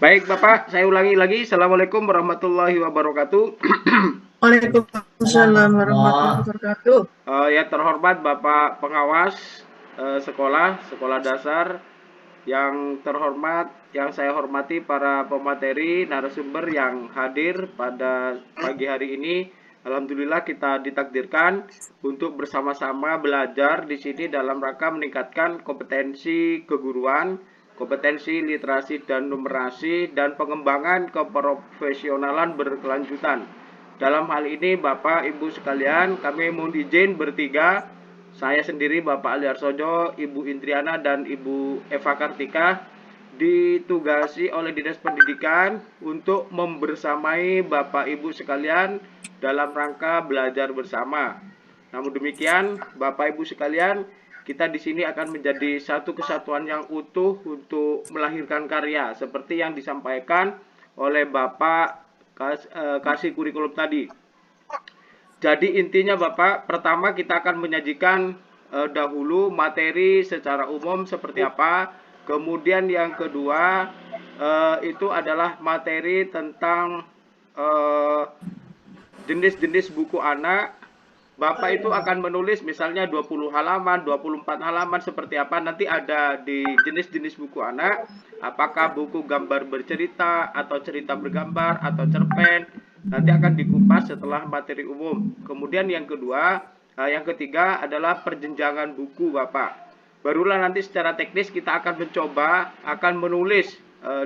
Baik Bapak, saya ulangi lagi. Assalamualaikum warahmatullahi wabarakatuh. Waalaikumsalam warahmatullahi wabarakatuh. Yang terhormat Bapak Pengawas sekolah dasar, yang terhormat, yang saya hormati para pemateri, narasumber yang hadir pada pagi hari ini. Alhamdulillah kita ditakdirkan untuk bersama-sama belajar di sini dalam rangka meningkatkan kompetensi keguruan, kompetensi literasi dan numerasi, dan pengembangan keprofesionalan berkelanjutan. Dalam hal ini Bapak Ibu sekalian, kami mohon izin bertiga, saya sendiri Bapak Ali Arsojo, Ibu Indriana dan Ibu Eva Kartika ditugasi oleh Dinas Pendidikan untuk membersamai Bapak Ibu sekalian dalam rangka belajar bersama. Namun demikian, Bapak Ibu sekalian, kita di sini akan menjadi satu kesatuan yang utuh untuk melahirkan karya seperti yang disampaikan oleh Bapak kasih kurikulum tadi. Jadi intinya Bapak, pertama kita akan menyajikan dahulu materi secara umum seperti apa. Kemudian yang kedua itu adalah materi tentang jenis-jenis buku anak. Bapak itu akan menulis misalnya 20 halaman, 24 halaman seperti apa. Nanti ada di jenis-jenis buku anak. Apakah buku gambar bercerita, atau cerita bergambar, atau cerpen. Nanti akan dikupas setelah materi umum. Kemudian yang ketiga adalah perjenjangan buku Bapak. Barulah nanti secara teknis kita akan mencoba, akan menulis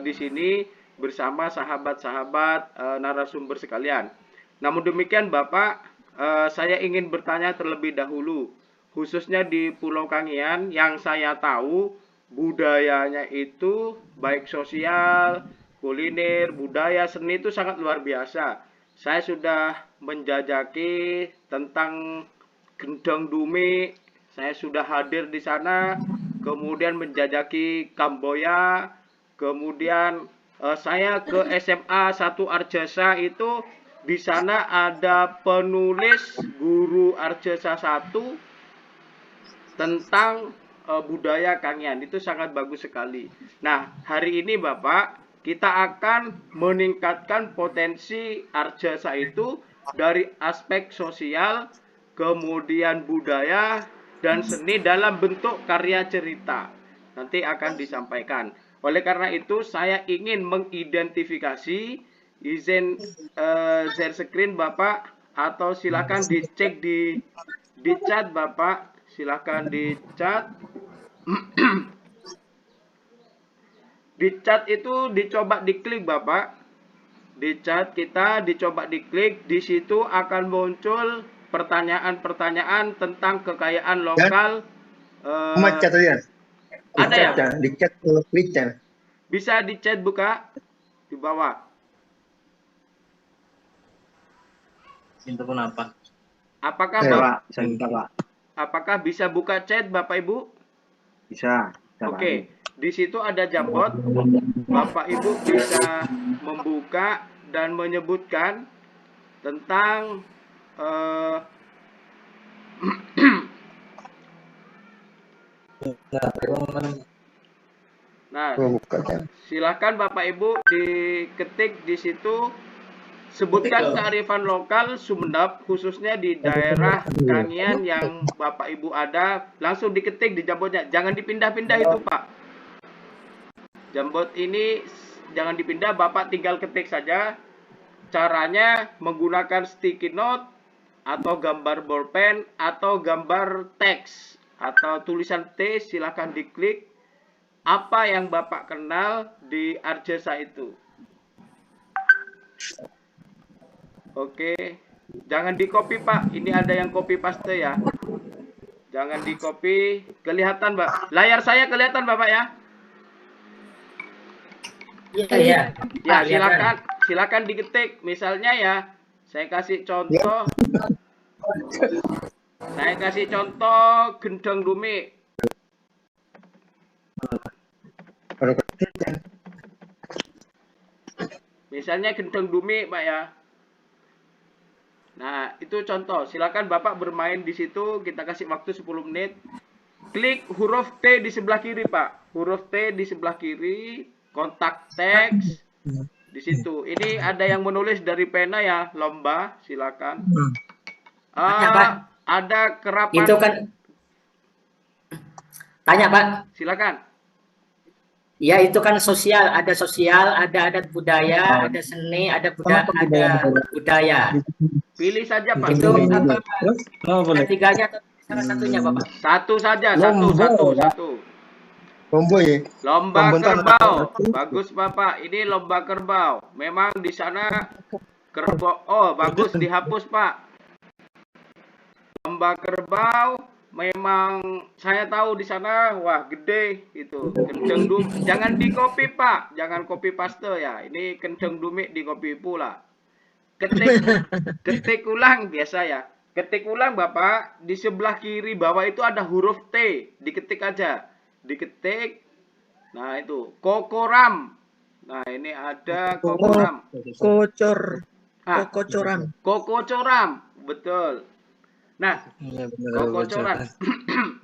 di sini bersama sahabat-sahabat narasumber sekalian. Namun demikian Bapak, saya ingin bertanya terlebih dahulu, khususnya di Pulau Kangean yang saya tahu budayanya itu baik sosial, kuliner, budaya, seni itu sangat luar biasa. Saya sudah menjajaki tentang Gendong Dumi, saya sudah hadir di sana, kemudian menjajaki Kamboya, kemudian saya ke SMA 1 Arjasa itu. Di sana ada penulis guru Arjasa 1 tentang budaya Kangean. Itu sangat bagus sekali. Nah, hari ini Bapak, kita akan meningkatkan potensi Arjasa itu dari aspek sosial, kemudian budaya, dan seni dalam bentuk karya cerita. Nanti akan disampaikan. Oleh karena itu, saya ingin mengidentifikasi, izin share screen Bapak, atau silakan dicek di chat Bapak, silakan di chat. Di chat itu dicoba diklik Bapak. Di chat kita dicoba diklik, di situ akan muncul pertanyaan-pertanyaan tentang kekayaan lokal. Ada ya? Di chat klik. Bisa di chat buka di bawah. Itu kenapa? Apakah apakah bisa buka chat Bapak Ibu? Bisa. Oke, di situ ada Jamboard. Bapak Ibu bisa membuka dan menyebutkan tentang nah, silakan Bapak Ibu diketik di situ. Sebutkan kearifan lokal Sumedap, khususnya di daerah Kangean yang Bapak Ibu ada. Langsung diketik di Jamboardnya. Jangan dipindah-pindah itu Pak. Jamboard ini jangan dipindah, Bapak tinggal ketik saja. Caranya menggunakan sticky note, atau gambar bolpen, atau gambar teks, atau tulisan T, silahkan diklik. Apa yang Bapak kenal di Arjasa itu. Oke, jangan di copy Pak, ini ada yang copy paste ya. Jangan di copy, kelihatan Pak. Layar saya kelihatan Bapak ya? Iya. Ya, silakan diketik. Misalnya ya, saya kasih contoh. Saya kasih contoh Gendong Dumi. Misalnya Gendong Dumi Pak ya. Nah, itu contoh. Silakan Bapak bermain di situ. Kita kasih waktu 10 menit. Klik huruf T di sebelah kiri, Pak. Huruf T di sebelah kiri. Kontak teks. Di situ. Ini ada yang menulis dari pena ya, lomba, silakan. Tanya, Pak. Ada kerapan. Itu kan tanya, Pak. Silakan. Ya, itu kan sosial, ada adat budaya, ada seni, ada budaya. Pilih saja, Pak. Itu apa? Oh, boleh. Tiganya atau salah satunya, Bapak? Satu saja, Lomba. satu. Lomba ya. Lomba Lomba kerbau. Bagus, Bapak. Ini lomba kerbau. Memang di sana kerbau. Oh, bagus, dihapus, Pak. Lomba kerbau memang saya tahu di sana, wah gede itu. Kenceng dumik. Jangan di copy, Pak. Jangan copy paste ya. Ini kenceng dumik di copy pula. Ketik ulang biasa ya. Ketik ulang, Bapak. Di sebelah kiri bawah itu ada huruf T. Diketik aja. Diketik. Nah, itu kokoram. Nah, ini ada kokoram. Kokocoram. Betul. Nah, kokocoran.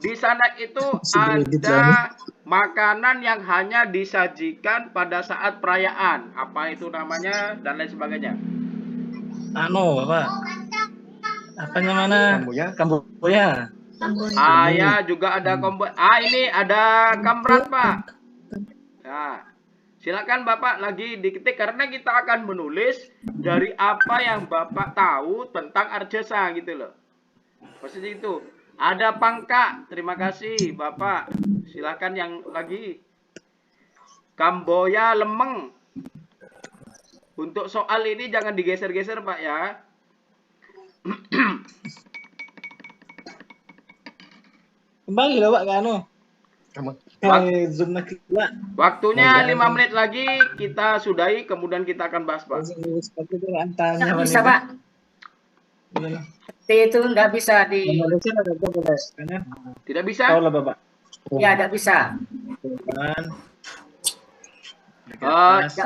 Di sana itu ada makanan yang hanya disajikan pada saat perayaan. Apa itu namanya dan lain sebagainya. Bapak. Apa namanya? Kamboya. Ya, juga ada kombo. Ini ada kamrat, Pak. Nah, silakan Bapak lagi diketik karena kita akan menulis dari apa yang Bapak tahu tentang Arjesa gitu loh. Posisi itu. Ada pangka. Terima kasih, Bapak. Silakan yang lagi. Kamboya lemeng. Untuk soal ini jangan digeser-geser, Pak ya. Kembali loh, Pak, ke anu. Waktunya 5 menit lagi kita sudahi, kemudian kita akan bahas, Pak. Nggak bisa, Pak. T itu nggak bisa di. Tidak bisa? Tahu lah, Bapak. Ya, nggak bisa.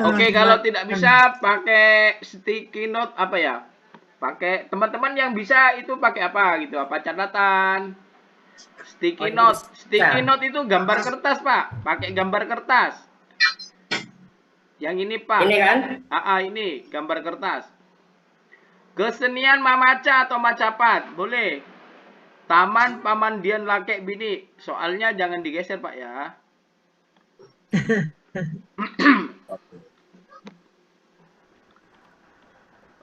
Oke, kalau tidak bisa pakai sticky note apa ya? Pakai teman-teman yang bisa itu pakai apa gitu? Apa catatan? Sticky note. Sticky note itu gambar kertas, Pak. Pakai gambar kertas. Yang ini, Pak. Ini kan? Ini gambar kertas. Kesenian mamaca atau macapat, boleh. Taman pamandian lakek bini. Soalnya jangan digeser, Pak ya.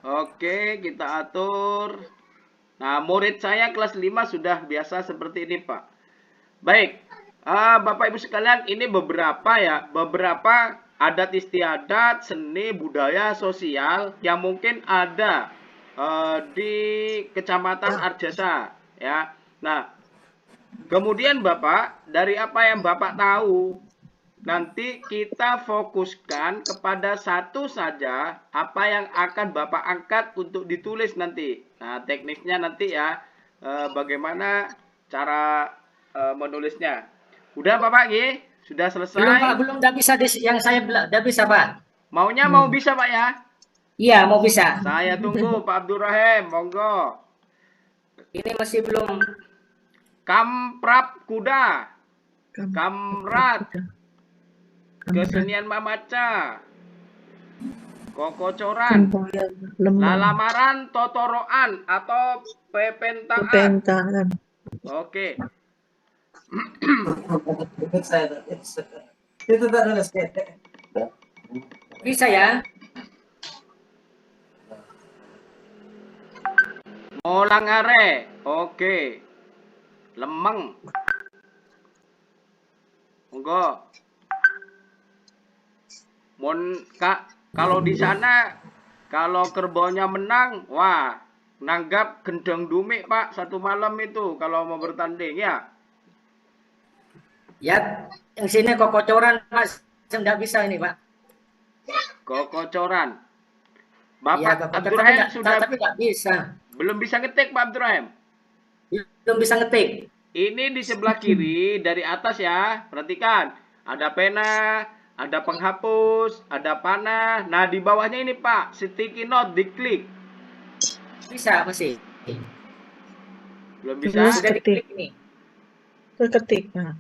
Oke, kita atur. Nah, murid saya kelas 5 sudah biasa seperti ini, Pak. Baik. Bapak Ibu sekalian, ini beberapa adat istiadat, seni, budaya, sosial yang mungkin ada di Kecamatan Arjasa ya. Nah, kemudian Bapak, dari apa yang Bapak tahu, nanti kita fokuskan kepada satu saja apa yang akan Bapak angkat untuk ditulis nanti. Nah, teknisnya nanti ya, bagaimana cara menulisnya. Udah Bapak G? Sudah selesai? Belum, Pak, belum, nggak bisa yang saya nggak bisa, Pak. Maunya mau bisa, Pak ya? Iya, mau bisa. Saya tunggu Pak Abdurrahim, monggo. Ini masih belum. Kamprap kuda. Kamrat. Kesenian mamaca. Kokocoran. Lalamaran totoroan atau pepentaan. Oke. Bisa ya? Molang are. Oke. Lemeng. Monggo. Kalau di sana kalau kerbaunya menang, wah, nanggap gendeng dumik, Pak, satu malam itu kalau mau bertanding ya. Ya, yang sini kokocoran, Mas. Nggak bisa ini, Pak. Kokocoran. Bapak Ya, Abdurrahim sudah tapi nggak bisa. Belum bisa ngetik, Pak Abdurrahim. Belum bisa ngetik. Ini di sebelah kiri dari atas ya. Perhatikan, ada pena, ada penghapus, ada panah. Nah, di bawahnya ini, Pak, sticky note, diklik. Bisa masih. Belum bisa. Sudah diklik ini. Ketik. Nah.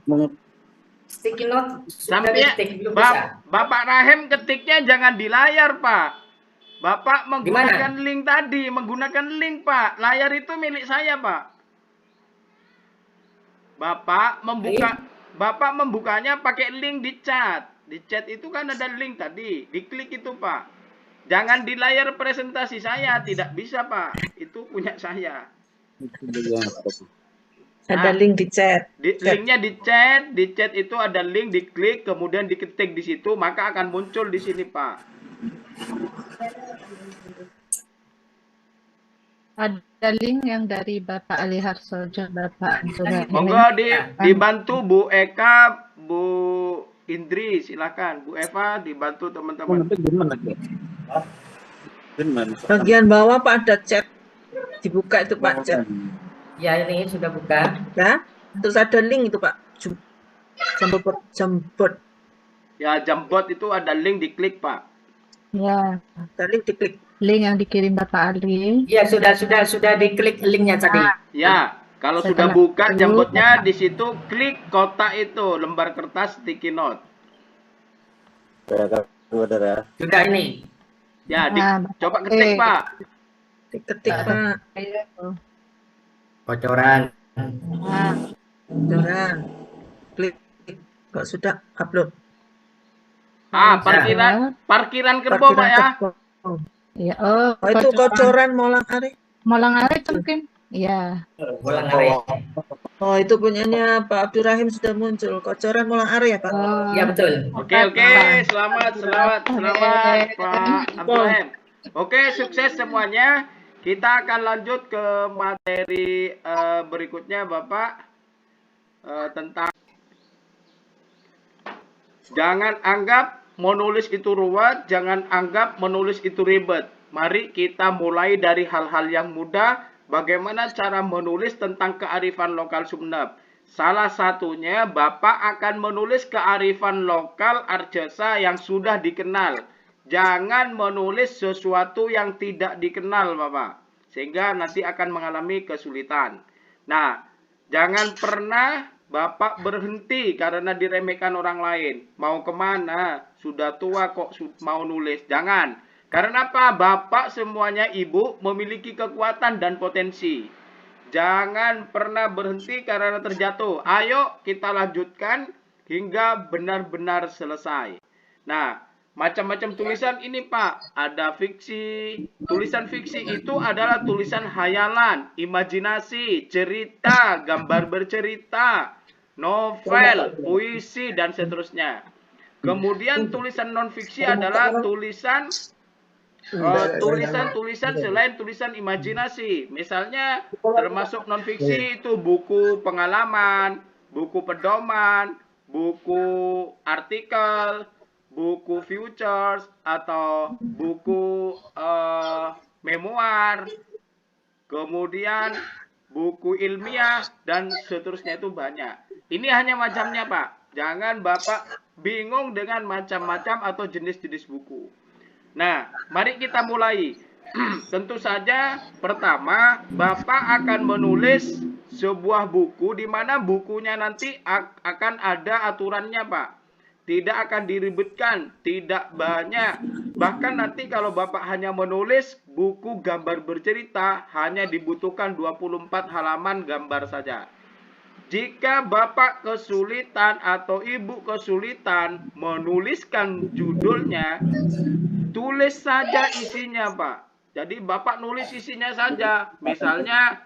Sticky note sudah Sampai diketik, belum bisa. Bapak Rahim ketiknya jangan di layar, Pak. Bapak Gimana? menggunakan link tadi, menggunakan link, Pak. Layar itu milik saya, Pak. Bapak membukanya pakai link di chat. Di chat itu kan ada link tadi, diklik itu, Pak. Jangan di layar presentasi saya, tidak bisa, Pak. Itu punya saya. Ada link di chat. Linknya di chat itu ada link, diklik, kemudian diketik di situ, maka akan muncul di sini, Pak. Ada link yang dari Bapak Ali Harsojo, Bapak Antonio. Monggo dibantu Bu Eka, Bu Indri, silakan. Bu Eva dibantu teman-teman. Bagian bawah Pak ada chat. Dibuka itu Pak chat. Ya, ini sudah buka. Ya. Terus ada link itu Pak. Jambot. Ya, jambot itu ada link, diklik, Pak. Ya. Ada link, diklik. Link yang dikirim Bapak Ali. Ya, sudah diklik linknya tadi. Ya, kalau sudah buka jambotnya, di situ klik kotak itu, lembar kertas sticky note. Sudah ini. Ya, coba ketik, Pak. Diketik Pak. Bocoran. Bocoran. Klik. Kok sudah upload. Parkiran Kerbau, Pak ya. Ya, itu kocoran Molang Are. Molang Are itu mungkin. Iya. Molang Are. Oh, itu punyanya Pak Abdurrahim sudah muncul. Kocoran Molang Are ya, Pak? Ya, betul. Oke. Selamat Pak Abdurrahim. Oke, sukses semuanya. Kita akan lanjut ke materi berikutnya, Bapak. Tentang jangan anggap menulis itu ruwet, jangan anggap menulis itu ribet. Mari kita mulai dari hal-hal yang mudah. Bagaimana cara menulis tentang kearifan lokal Sumeneb? Salah satunya Bapak akan menulis kearifan lokal Arjasa yang sudah dikenal. Jangan menulis sesuatu yang tidak dikenal, Bapak. Sehingga nanti akan mengalami kesulitan. Nah, jangan pernah Bapak berhenti karena diremehkan orang lain. Mau kemana? Sudah tua kok mau nulis. Jangan. Karena apa? Bapak semuanya Ibu memiliki kekuatan dan potensi. Jangan pernah berhenti karena terjatuh. Ayo kita lanjutkan hingga benar-benar selesai. Nah, macam-macam tulisan ini, Pak. Ada fiksi. Tulisan fiksi itu adalah tulisan hayalan, imajinasi, cerita, gambar bercerita, novel, puisi, dan seterusnya. Kemudian tulisan non-fiksi adalah tulisan selain tulisan imajinasi. Misalnya termasuk non-fiksi itu buku pengalaman, buku pedoman, buku artikel, buku futures, atau buku memoir, kemudian buku ilmiah, dan seterusnya itu banyak. Ini hanya macamnya, Pak. Jangan Bapak bingung dengan macam-macam atau jenis-jenis buku. Nah, mari kita mulai. Tentu saja pertama Bapak akan menulis sebuah buku di mana bukunya nanti akan ada aturannya, Pak. Tidak akan diribetkan, tidak banyak. Bahkan nanti kalau Bapak hanya menulis buku gambar bercerita, hanya dibutuhkan 24 halaman gambar saja. Jika Bapak kesulitan atau Ibu kesulitan menuliskan judulnya, tulis saja isinya, Pak. Jadi Bapak nulis isinya saja. Misalnya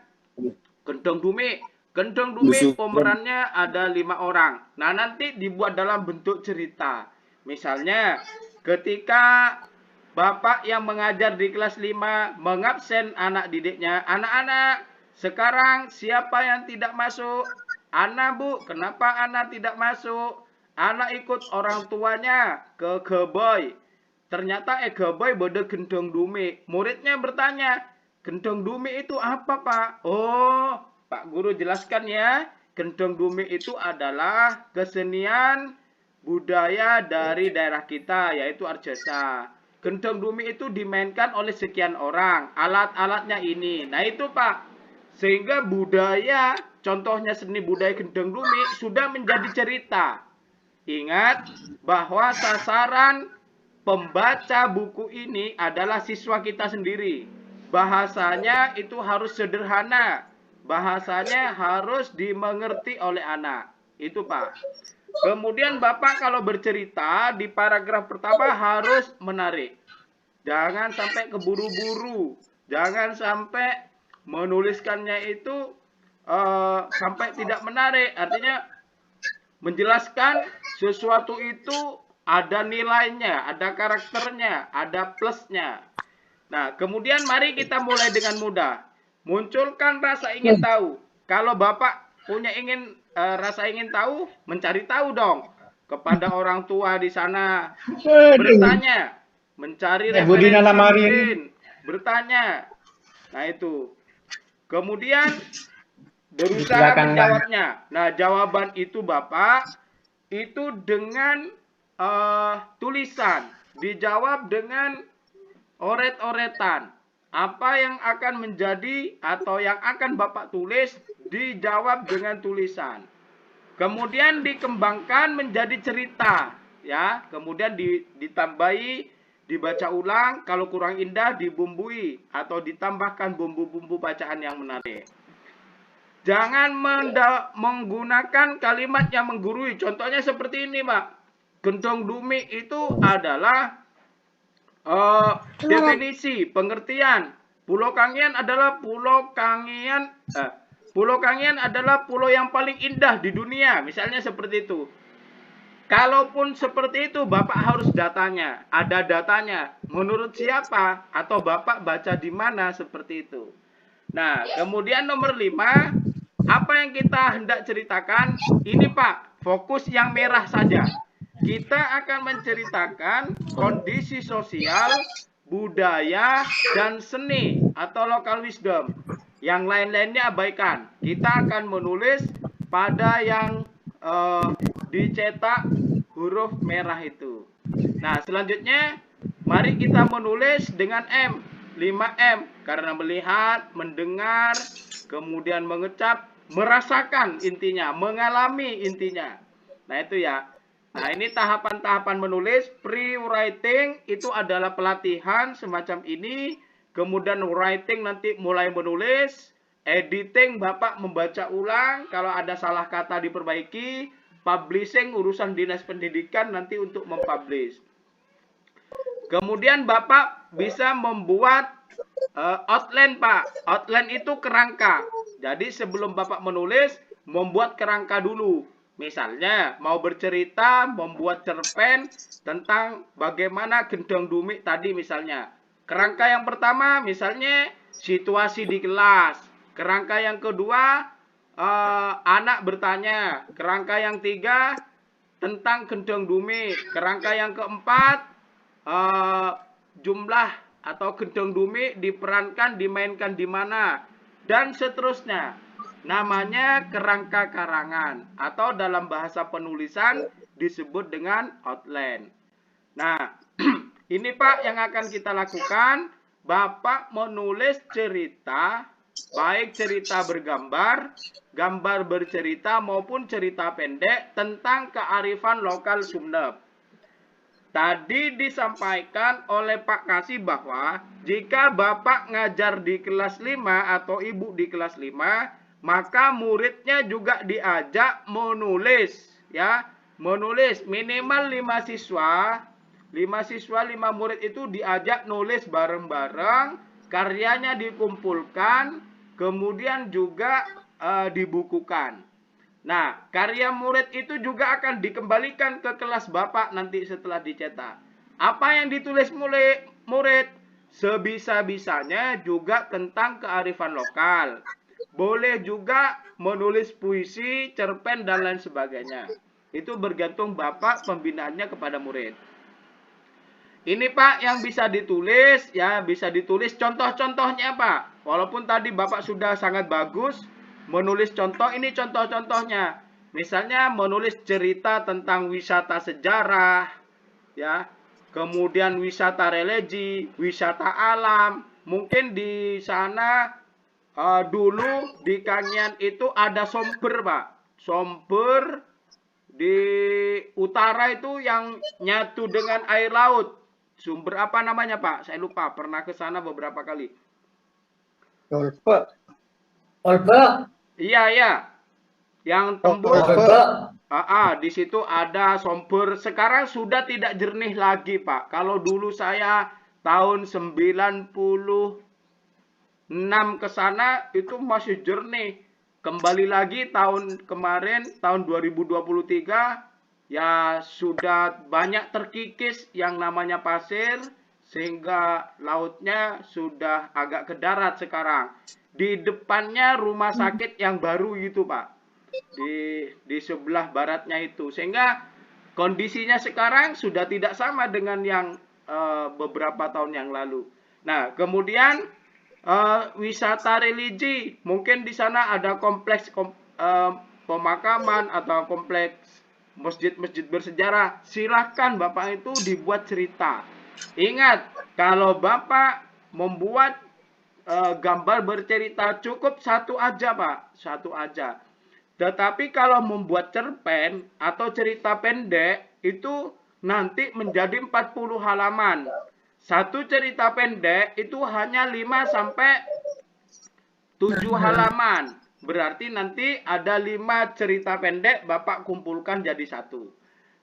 Gendong Dumi. Gendong Dumi pemerannya ada 5 orang. Nah, nanti dibuat dalam bentuk cerita. Misalnya ketika Bapak yang mengajar di kelas 5 mengabsen anak didiknya, anak-anak, sekarang siapa yang tidak masuk? Ana, Bu. Kenapa Ana tidak masuk? Ana ikut orang tuanya ke Geboy. Ternyata Geboy bode Gendong Dumi. Muridnya bertanya, Gendong Dumi itu apa, Pak? Oh, Pak Guru jelaskan ya. Gendong Dumi itu adalah kesenian budaya dari daerah kita, yaitu Arjasa. Gendong Dumi itu dimainkan oleh sekian orang. Alat-alatnya ini. Nah itu, Pak. Sehingga budaya, contohnya seni budaya Gendong Dumi sudah menjadi cerita. Ingat bahwa sasaran pembaca buku ini adalah siswa kita sendiri. Bahasanya itu harus sederhana. Bahasanya harus dimengerti oleh anak. Itu Pak. Kemudian Bapak kalau bercerita di paragraf pertama harus menarik. Jangan sampai keburu-buru. Jangan sampai menuliskannya itu sampai tidak menarik. Artinya menjelaskan sesuatu itu ada nilainya, ada karakternya, ada plusnya. Nah, kemudian mari kita mulai dengan mudah. Munculkan rasa ingin tahu. Kalau Bapak punya rasa ingin tahu, mencari tahu dong kepada orang tua di sana. Bertanya, mencari referensi, bertanya. Nah, itu. Kemudian berusaha menjawabnya. Nah, jawaban itu Bapak itu dengan tulisan, dijawab dengan oret-oretan. Apa yang akan menjadi atau yang akan Bapak tulis dijawab dengan tulisan. Kemudian dikembangkan menjadi cerita, ya. Kemudian ditambahi, dibaca ulang, kalau kurang indah dibumbui atau ditambahkan bumbu-bumbu bacaan yang menarik. Jangan menggunakan kalimat yang menggurui. Contohnya seperti ini, Pak. Gendong Dumi itu adalah definisi, pengertian. Pulau Kangean adalah pulau yang paling indah di dunia. Misalnya seperti itu. Kalaupun seperti itu, Bapak harus datanya. Ada datanya. Menurut siapa? Atau Bapak baca di mana seperti itu. Nah, kemudian nomor 5. Apa yang kita hendak ceritakan? Ini Pak, fokus yang merah saja. Kita akan menceritakan kondisi sosial, budaya, dan seni atau local wisdom. Yang lain-lainnya abaikan. Kita akan menulis pada yang dicetak huruf merah itu. Nah, selanjutnya mari kita menulis dengan M. 5M. Karena melihat, mendengar, kemudian mengecap, merasakan intinya, mengalami intinya. Nah, itu ya. Nah, ini tahapan-tahapan menulis. Pre-writing itu adalah pelatihan semacam ini. Kemudian writing nanti mulai menulis. Editing Bapak membaca ulang. Kalau ada salah kata diperbaiki. Publishing urusan dinas pendidikan nanti untuk mempublish. Kemudian Bapak bisa membuat outline Pak. Outline itu kerangka. Jadi sebelum Bapak menulis, membuat kerangka dulu. Misalnya mau bercerita, membuat cerpen tentang bagaimana Gendong Dumi tadi misalnya. Kerangka yang pertama misalnya situasi di kelas. Kerangka yang kedua anak bertanya. Kerangka yang tiga tentang Gendong Dumi. Kerangka yang keempat jumlah atau Gendong Dumi diperankan, dimainkan di mana, dan seterusnya. Namanya kerangka karangan atau dalam bahasa penulisan disebut dengan outline. Nah, ini Pak yang akan kita lakukan. Bapak menulis cerita, baik cerita bergambar, gambar bercerita maupun cerita pendek tentang kearifan lokal Sumeneb. Tadi disampaikan oleh Pak Kasih bahwa jika Bapak ngajar di kelas 5 atau Ibu di kelas 5, maka muridnya juga diajak menulis, ya. Menulis minimal 5 siswa. 5 siswa, 5 murid itu diajak nulis bareng-bareng, karyanya dikumpulkan, kemudian juga dibukukan. Nah, karya murid itu juga akan dikembalikan ke kelas Bapak nanti setelah dicetak. Apa yang ditulis murid? Sebisa-bisanya juga tentang kearifan lokal. Boleh juga menulis puisi, cerpen, dan lain sebagainya. Itu bergantung Bapak pembinaannya kepada murid. Ini Pak yang bisa ditulis, ya bisa ditulis contoh-contohnya Pak. Walaupun tadi Bapak sudah sangat bagus menulis contoh, ini contoh-contohnya. Misalnya menulis cerita tentang wisata sejarah, ya. Kemudian wisata religi, wisata alam. Mungkin di sana dulu di Kangean itu ada Somber Pak. Somber Di utara itu yang nyatu dengan air laut. Sumber apa namanya, Pak? Saya lupa, pernah ke sana beberapa kali. Golpe. Olpe, Iya, iya. Yang tembus. Golpe. Di situ ada sumber. Sekarang sudah tidak jernih lagi, Pak. Kalau dulu saya tahun 96 ke sana itu masih jernih. Kembali lagi tahun kemarin, tahun 2023, ya sudah banyak terkikis yang namanya pasir, sehingga lautnya sudah agak ke darat sekarang. Di depannya rumah sakit yang baru itu, Pak. Di sebelah baratnya itu, sehingga kondisinya sekarang sudah tidak sama dengan yang beberapa tahun yang lalu. Nah, kemudian wisata religi, mungkin di sana ada kompleks pemakaman atau kompleks masjid-masjid bersejarah. Silahkan Bapak itu dibuat cerita. Ingat, kalau Bapak membuat gambar bercerita cukup satu aja, Pak, satu aja. Tetapi kalau membuat cerpen atau cerita pendek itu nanti menjadi 40 halaman. Satu cerita pendek itu hanya 5 sampai 7 halaman. Berarti nanti ada 5 cerita pendek Bapak kumpulkan jadi satu.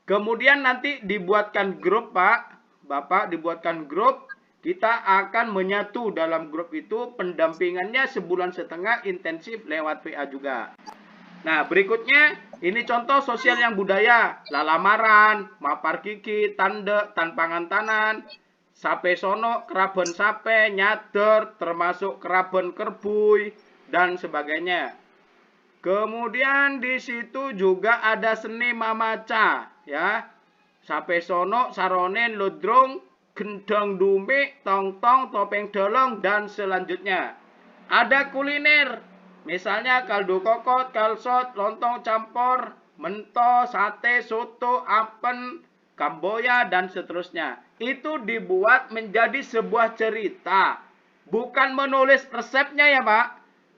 Kemudian nanti dibuatkan grup, Pak. Bapak dibuatkan grup. Kita akan menyatu dalam grup itu. Pendampingannya sebulan setengah intensif lewat VA juga. Nah, berikutnya ini contoh sosial yang budaya. Lalamaran, mapar kiki, tande, tanpangan tanan, sape sono, keraben sape, nyader, termasuk keraben kerbuy, dan sebagainya. Kemudian di situ juga ada seni mamaca, ya. Sape sono, saronen, lodrong, gendong dumik, tong-tong, topeng dolong, dan selanjutnya. Ada kuliner. Misalnya kaldu kokot, kalsot, lontong campur, mento, sate, soto, apen, kamboya, dan seterusnya. Itu dibuat menjadi sebuah cerita. Bukan menulis resepnya ya, Pak.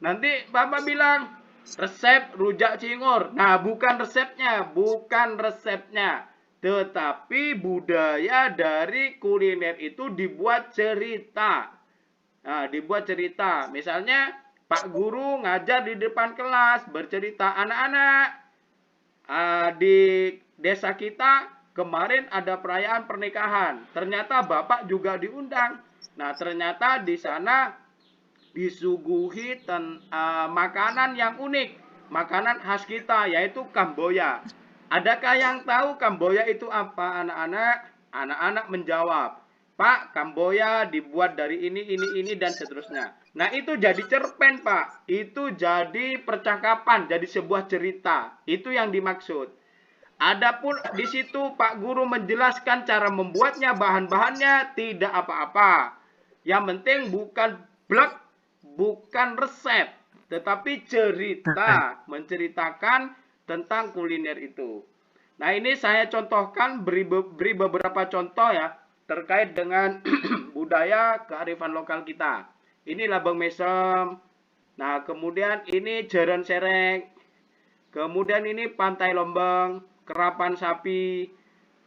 Nanti Bapak bilang, resep rujak cingur. Nah, bukan resepnya. Bukan resepnya. Tetapi budaya dari kuliner itu dibuat cerita. Nah, dibuat cerita. Misalnya, Pak Guru ngajar di depan kelas, bercerita anak-anak. Di desa kita kemarin ada perayaan pernikahan. Ternyata Bapak juga diundang. Nah, ternyata di sana disuguhi makanan yang unik. Makanan khas kita, yaitu kamboya. Adakah yang tahu kamboya itu apa, anak-anak? Anak-anak menjawab, Pak, kamboya dibuat dari ini, dan seterusnya. Nah, itu jadi cerpen, Pak. Itu jadi percakapan, jadi sebuah cerita. Itu yang dimaksud. Adapun di situ Pak Guru menjelaskan cara membuatnya, bahan-bahannya tidak apa-apa. Yang penting bukan blog, bukan resep, tetapi cerita, menceritakan tentang kuliner itu. Nah, ini saya contohkan, beri beberapa contoh ya, terkait dengan budaya kearifan lokal kita. Ini Labang Mesem. Nah, kemudian ini Jaran Sereng. Kemudian ini Pantai Lombang, Kerapan Sapi,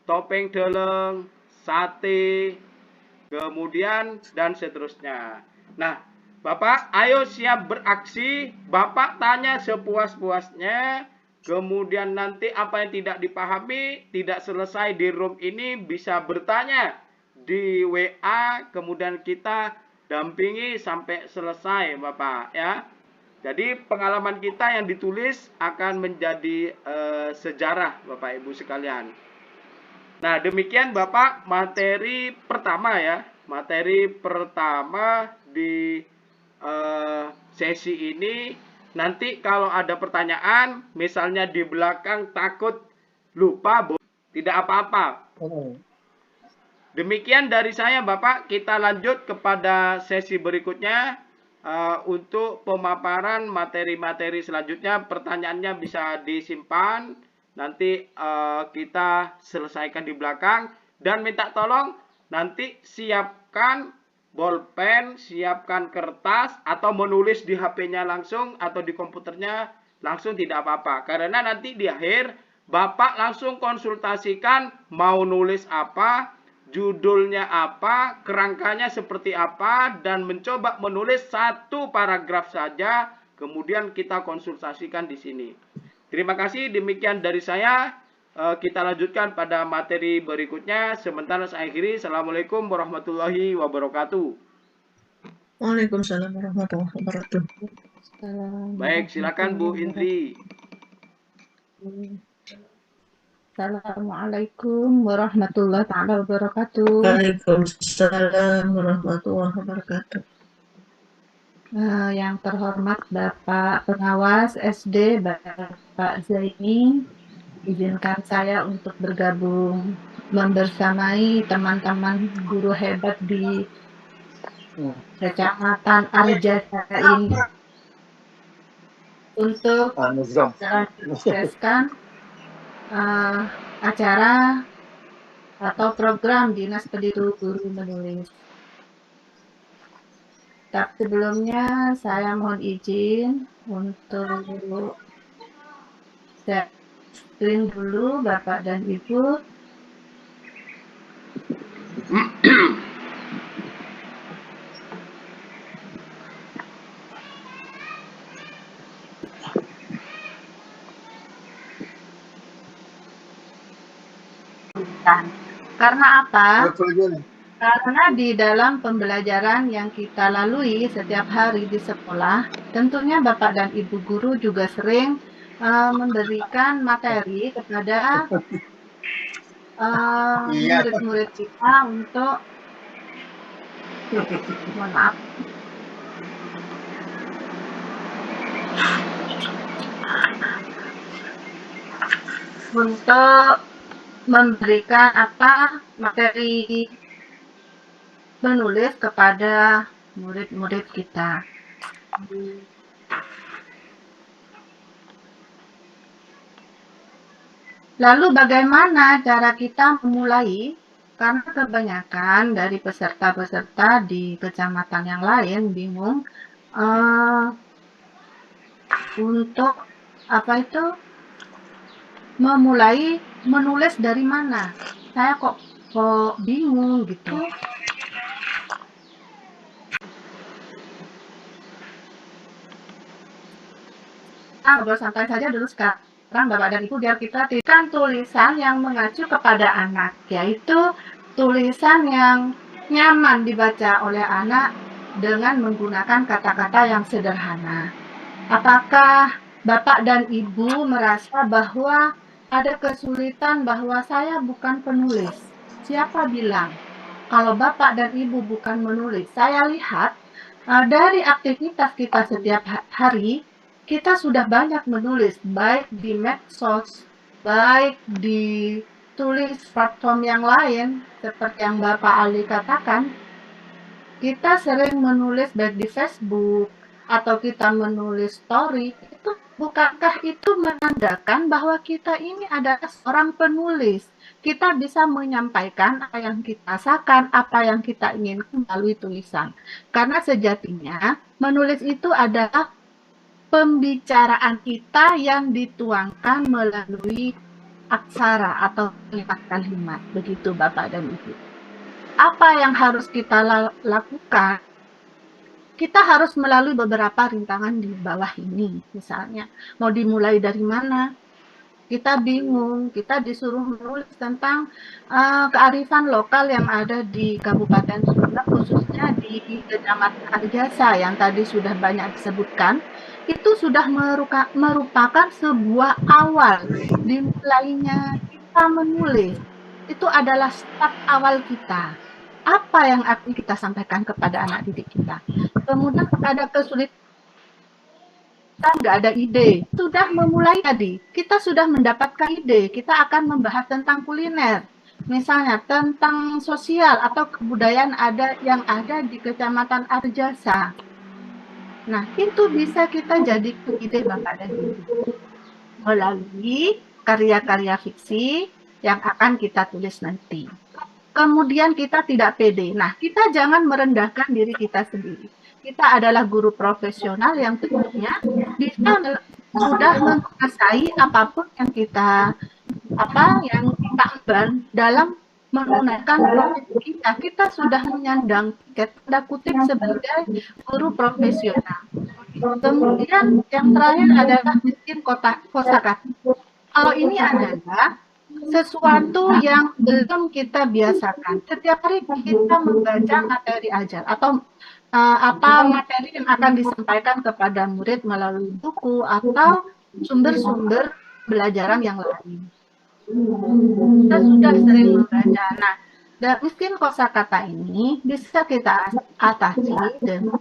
Topeng Deleng, Sate, kemudian dan seterusnya. Nah, Bapak, ayo siap beraksi. Bapak tanya sepuas-puasnya. Kemudian nanti apa yang tidak dipahami, tidak selesai di room ini, bisa bertanya di WA, kemudian kita dampingi sampai selesai, Bapak, ya. Jadi pengalaman kita yang ditulis akan menjadi sejarah, Bapak Ibu sekalian. Nah, demikian Bapak materi pertama ya. Materi pertama di sesi ini. Nanti kalau ada pertanyaan, misalnya di belakang takut lupa, tidak apa-apa. Demikian dari saya, Bapak. Kita lanjut kepada sesi berikutnya. Untuk pemaparan materi-materi selanjutnya, pertanyaannya bisa disimpan. Nanti kita selesaikan di belakang. Dan minta tolong nanti siapkan bolpen, siapkan kertas, atau menulis di HP-nya langsung atau di komputernya langsung, tidak apa-apa. Karena nanti di akhir Bapak langsung konsultasikan mau nulis apa, judulnya apa, kerangkanya seperti apa, dan mencoba menulis satu paragraf saja, kemudian kita konsultasikan di sini. Terima kasih, demikian dari saya. Kita lanjutkan pada materi berikutnya. Sementara saya akhiri. Assalamualaikum warahmatullahi wabarakatuh. Waalaikumsalam warahmatullahi wabarakatuh. Baik, silakan Bu Indri. Assalamualaikum warahmatullahi wabarakatuh. Waalaikumsalam warahmatullahi wabarakatuh. Yang terhormat Bapak Pengawas SD, Bapak Zaini, izinkan saya untuk bergabung membersamai teman-teman guru hebat di Kecamatan Arjasa ini untuk mensukseskan acara atau program Dinas Pendidikan Guru Menulis. Tapi sebelumnya saya mohon izin untuk share screen dulu Bapak dan Ibu. Karena apa? Karena di dalam pembelajaran yang kita lalui setiap hari di sekolah, tentunya Bapak dan Ibu guru juga sering memberikan materi kepada murid-murid kita untuk mohon maaf. Untuk memberikan materi menulis kepada murid-murid kita. Lalu bagaimana cara kita memulai? Karena kebanyakan dari peserta-peserta di kecamatan yang lain bingung untuk memulai menulis dari mana. Saya kok bingung gitu. Ngobrol santai saja dulu sekarang Bapak dan Ibu, biar kita tidak tulisan yang mengacu kepada anak, yaitu tulisan yang nyaman dibaca oleh anak dengan menggunakan kata-kata yang sederhana. Apakah Bapak dan Ibu merasa bahwa ada kesulitan bahwa saya bukan penulis? Siapa bilang? Kalau Bapak dan Ibu bukan menulis, saya lihat dari aktivitas kita setiap hari, kita sudah banyak menulis, baik di medsos, baik di tulis platform yang lain, seperti yang Bapak Ali katakan, kita sering menulis baik di Facebook, atau kita menulis story. Itu bukankah itu menandakan bahwa kita ini adalah seorang penulis? Kita bisa menyampaikan apa yang kita rasakan, apa yang kita inginkan melalui tulisan. Karena sejatinya menulis itu adalah pembicaraan kita yang dituangkan melalui aksara atau kalimat-kalimat. Begitu Bapak dan Ibu. Apa yang harus kita lakukan? Kita harus melalui beberapa rintangan di bawah ini. Misalnya, mau dimulai dari mana? Kita bingung, kita disuruh menulis tentang kearifan lokal yang ada di Kabupaten Sunda, khususnya di Kecamatan Arjasa yang tadi sudah banyak disebutkan. Itu sudah merupakan sebuah awal dimulainya kita menulis. Itu adalah start awal kita. Apa yang akan kita sampaikan kepada anak didik kita? Kemudian ada kesulitan, nggak ada ide. Sudah memulai tadi, kita sudah mendapatkan ide. Kita akan membahas tentang kuliner, misalnya tentang sosial atau kebudayaan yang ada di Kecamatan Arjasa. Nah, itu bisa kita jadikan ide Bapak dan Ibu melalui karya-karya fiksi yang akan kita tulis nanti. Kemudian kita tidak pede. Nah, kita jangan merendahkan diri kita sendiri. Kita adalah guru profesional yang tentunya bisa sudah menguasai apapun yang kita yang kita emban dalam menunaikan profesi kita. Kita sudah menyandang tiket tanda kutip sebagai guru profesional. Kemudian yang terakhir adalah bikin kosakata. Kalau ini adalah sesuatu yang belum kita biasakan. Setiap hari kita membaca materi ajar atau apa materi yang akan disampaikan kepada murid melalui buku atau sumber-sumber belajaran yang lain. Kita sudah sering membaca. Nah, miskin kosakata ini bisa kita atasi dengan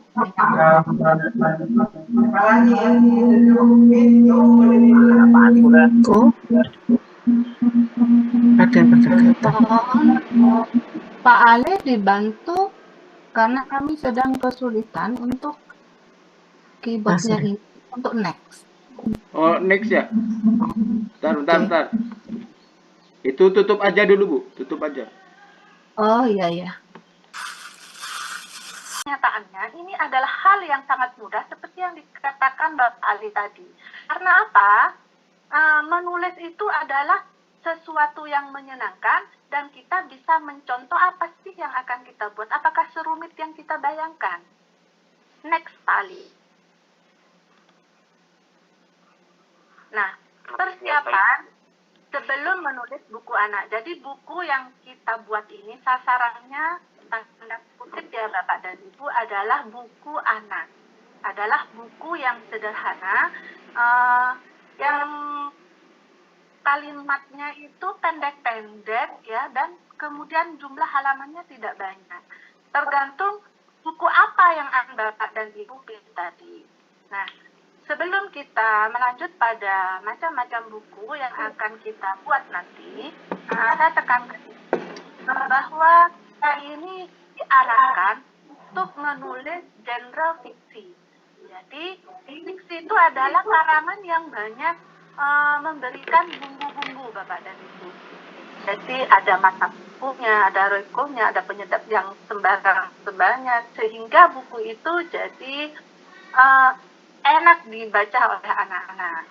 Pak Ale dibantu karena kami sedang kesulitan untuk keyboardnya ini untuk next. Oh, next ya. Bentar. Itu tutup aja dulu, Bu. Tutup aja. Oh, iya. Kenyataannya ini adalah hal yang sangat mudah seperti yang dikatakan Bapak Ali tadi. Karena apa? Menulis itu adalah sesuatu yang menyenangkan dan kita bisa mencontoh apa sih yang akan kita buat. Apakah serumit yang kita bayangkan? Next kali. Nah, persiapan sebelum menulis buku anak. Jadi buku yang kita buat ini sasarannya tanda kutip ya Bapak dan Ibu adalah buku anak. Adalah buku yang sederhana, yang kalimatnya itu pendek-pendek ya, dan kemudian jumlah halamannya tidak banyak. Tergantung buku apa yang Bapak dan Ibu pilih tadi. Nah, sebelum kita melanjut pada macam-macam buku yang akan kita buat nanti, saya tekankan bahwa kita ini diarahkan untuk menulis genre fiksi. Jadi, fiksi itu adalah karangan yang banyak memberikan bumbu-bumbu Bapak dan Ibu. Jadi ada mata bukunya, ada rekonya, ada penyedap yang sembarang-sembarangnya, sehingga buku itu jadi enak dibaca oleh anak-anak.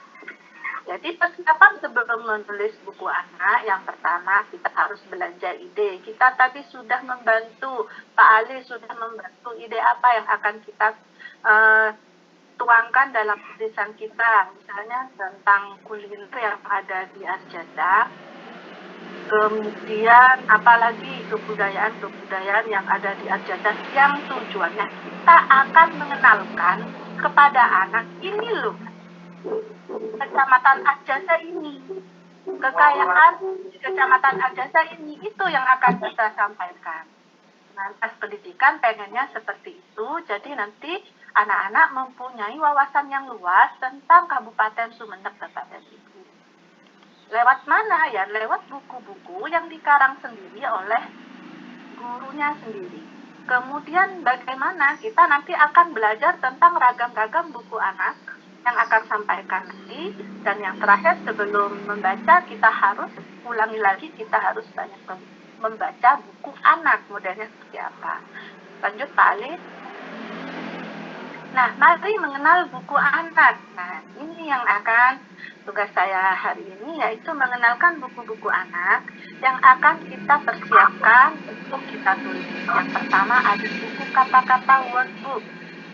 Jadi persiapan sebelum menulis buku anak, yang pertama kita harus belanja ide. Kita tadi sudah membantu, Pak Ali sudah membantu ide apa yang akan kita tuangkan dalam tulisan kita. Misalnya tentang kuliner yang ada di Arjasa. Kemudian apalagi kebudayaan yang ada di Arjasa yang tujuannya kita akan mengenalkan kepada anak ini loh. Kecamatan Arjasa ini, kekayaan Kecamatan Arjasa ini, itu yang akan kita sampaikan. Nah, pendidikan pengennya seperti itu, jadi nanti anak-anak mempunyai wawasan yang luas tentang Kabupaten Sumeneb Bapak dan Ibu. Lewat mana ya? Lewat buku-buku yang dikarang sendiri oleh gurunya sendiri. Kemudian bagaimana kita nanti akan belajar tentang ragam-ragam buku anak yang akan sampaikan nanti. Dan yang terakhir, sebelum membaca kita harus ulangi lagi, kita harus banyak membaca buku anak, modelnya seperti apa. Lanjut Pak Ali. Nah, mari mengenal buku anak. Nah, ini yang akan tugas saya hari ini, yaitu mengenalkan buku-buku anak yang akan kita persiapkan untuk kita tulis. Yang pertama ada buku kata-kata workbook.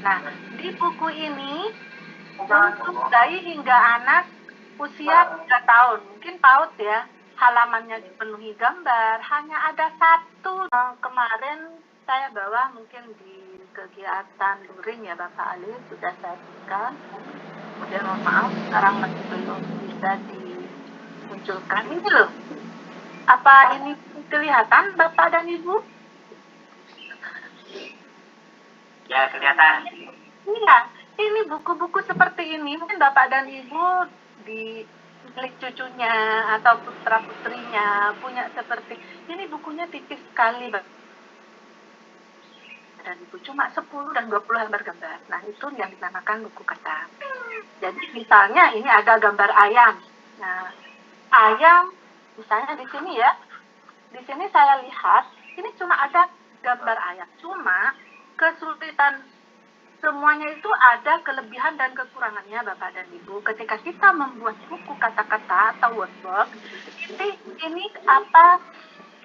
Nah, di buku ini untuk bayi hingga anak usia 3 tahun, mungkin PAUD ya, halamannya dipenuhi gambar, hanya ada satu. Kemarin saya bawa mungkin di kegiatan luring ya Bapak Ali, sudah saya berikan. Kemudian mohon maaf, sekarang masih belum bisa dimunculkan. Ini loh, apa ini kelihatan Bapak dan Ibu? Ya, kelihatan. Iya, ini buku-buku seperti ini, mungkin Bapak dan Ibu di milik cucunya atau putra-putrinya punya seperti ini. Bukunya tipis sekali Bapak dan Ibu, cuma 10 dan 20 lembar gambar. Nah, itu yang dinamakan buku kata. Jadi misalnya ini ada gambar ayam. Nah, ayam misalnya di sini ya. Di sini saya lihat ini cuma ada gambar ayam. Cuma kesulitan semuanya itu ada kelebihan dan kekurangannya Bapak dan Ibu. Ketika kita membuat buku kata-kata atau workbook, ini apa,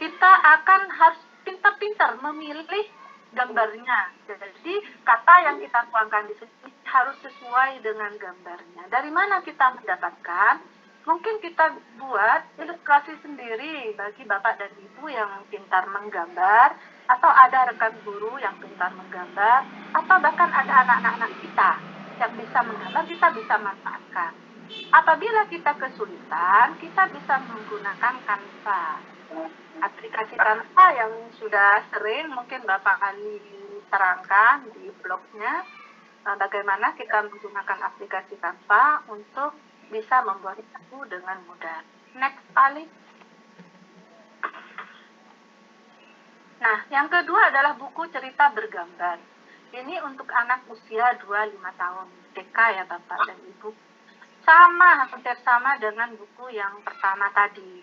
kita akan harus pintar-pintar memilih gambarnya. Jadi kata yang kita tuangkan di sini harus sesuai dengan gambarnya. Dari mana kita mendapatkan? Mungkin kita buat ilustrasi sendiri bagi Bapak dan Ibu yang pintar menggambar, atau ada rekan guru yang pintar menggambar, atau bahkan ada anak-anak kita yang bisa menggambar, kita bisa manfaatkan. Apabila kita kesulitan, kita bisa menggunakan Canva. Aplikasi Canva yang sudah sering mungkin Bapak Ali terangkan di blognya, bagaimana kita menggunakan aplikasi Canva untuk bisa membuat buku dengan mudah. Next, Ali. Nah, yang kedua adalah buku cerita bergambar. Ini untuk anak usia 2-5 tahun, TK ya Bapak dan Ibu. Hampir sama dengan buku yang pertama tadi.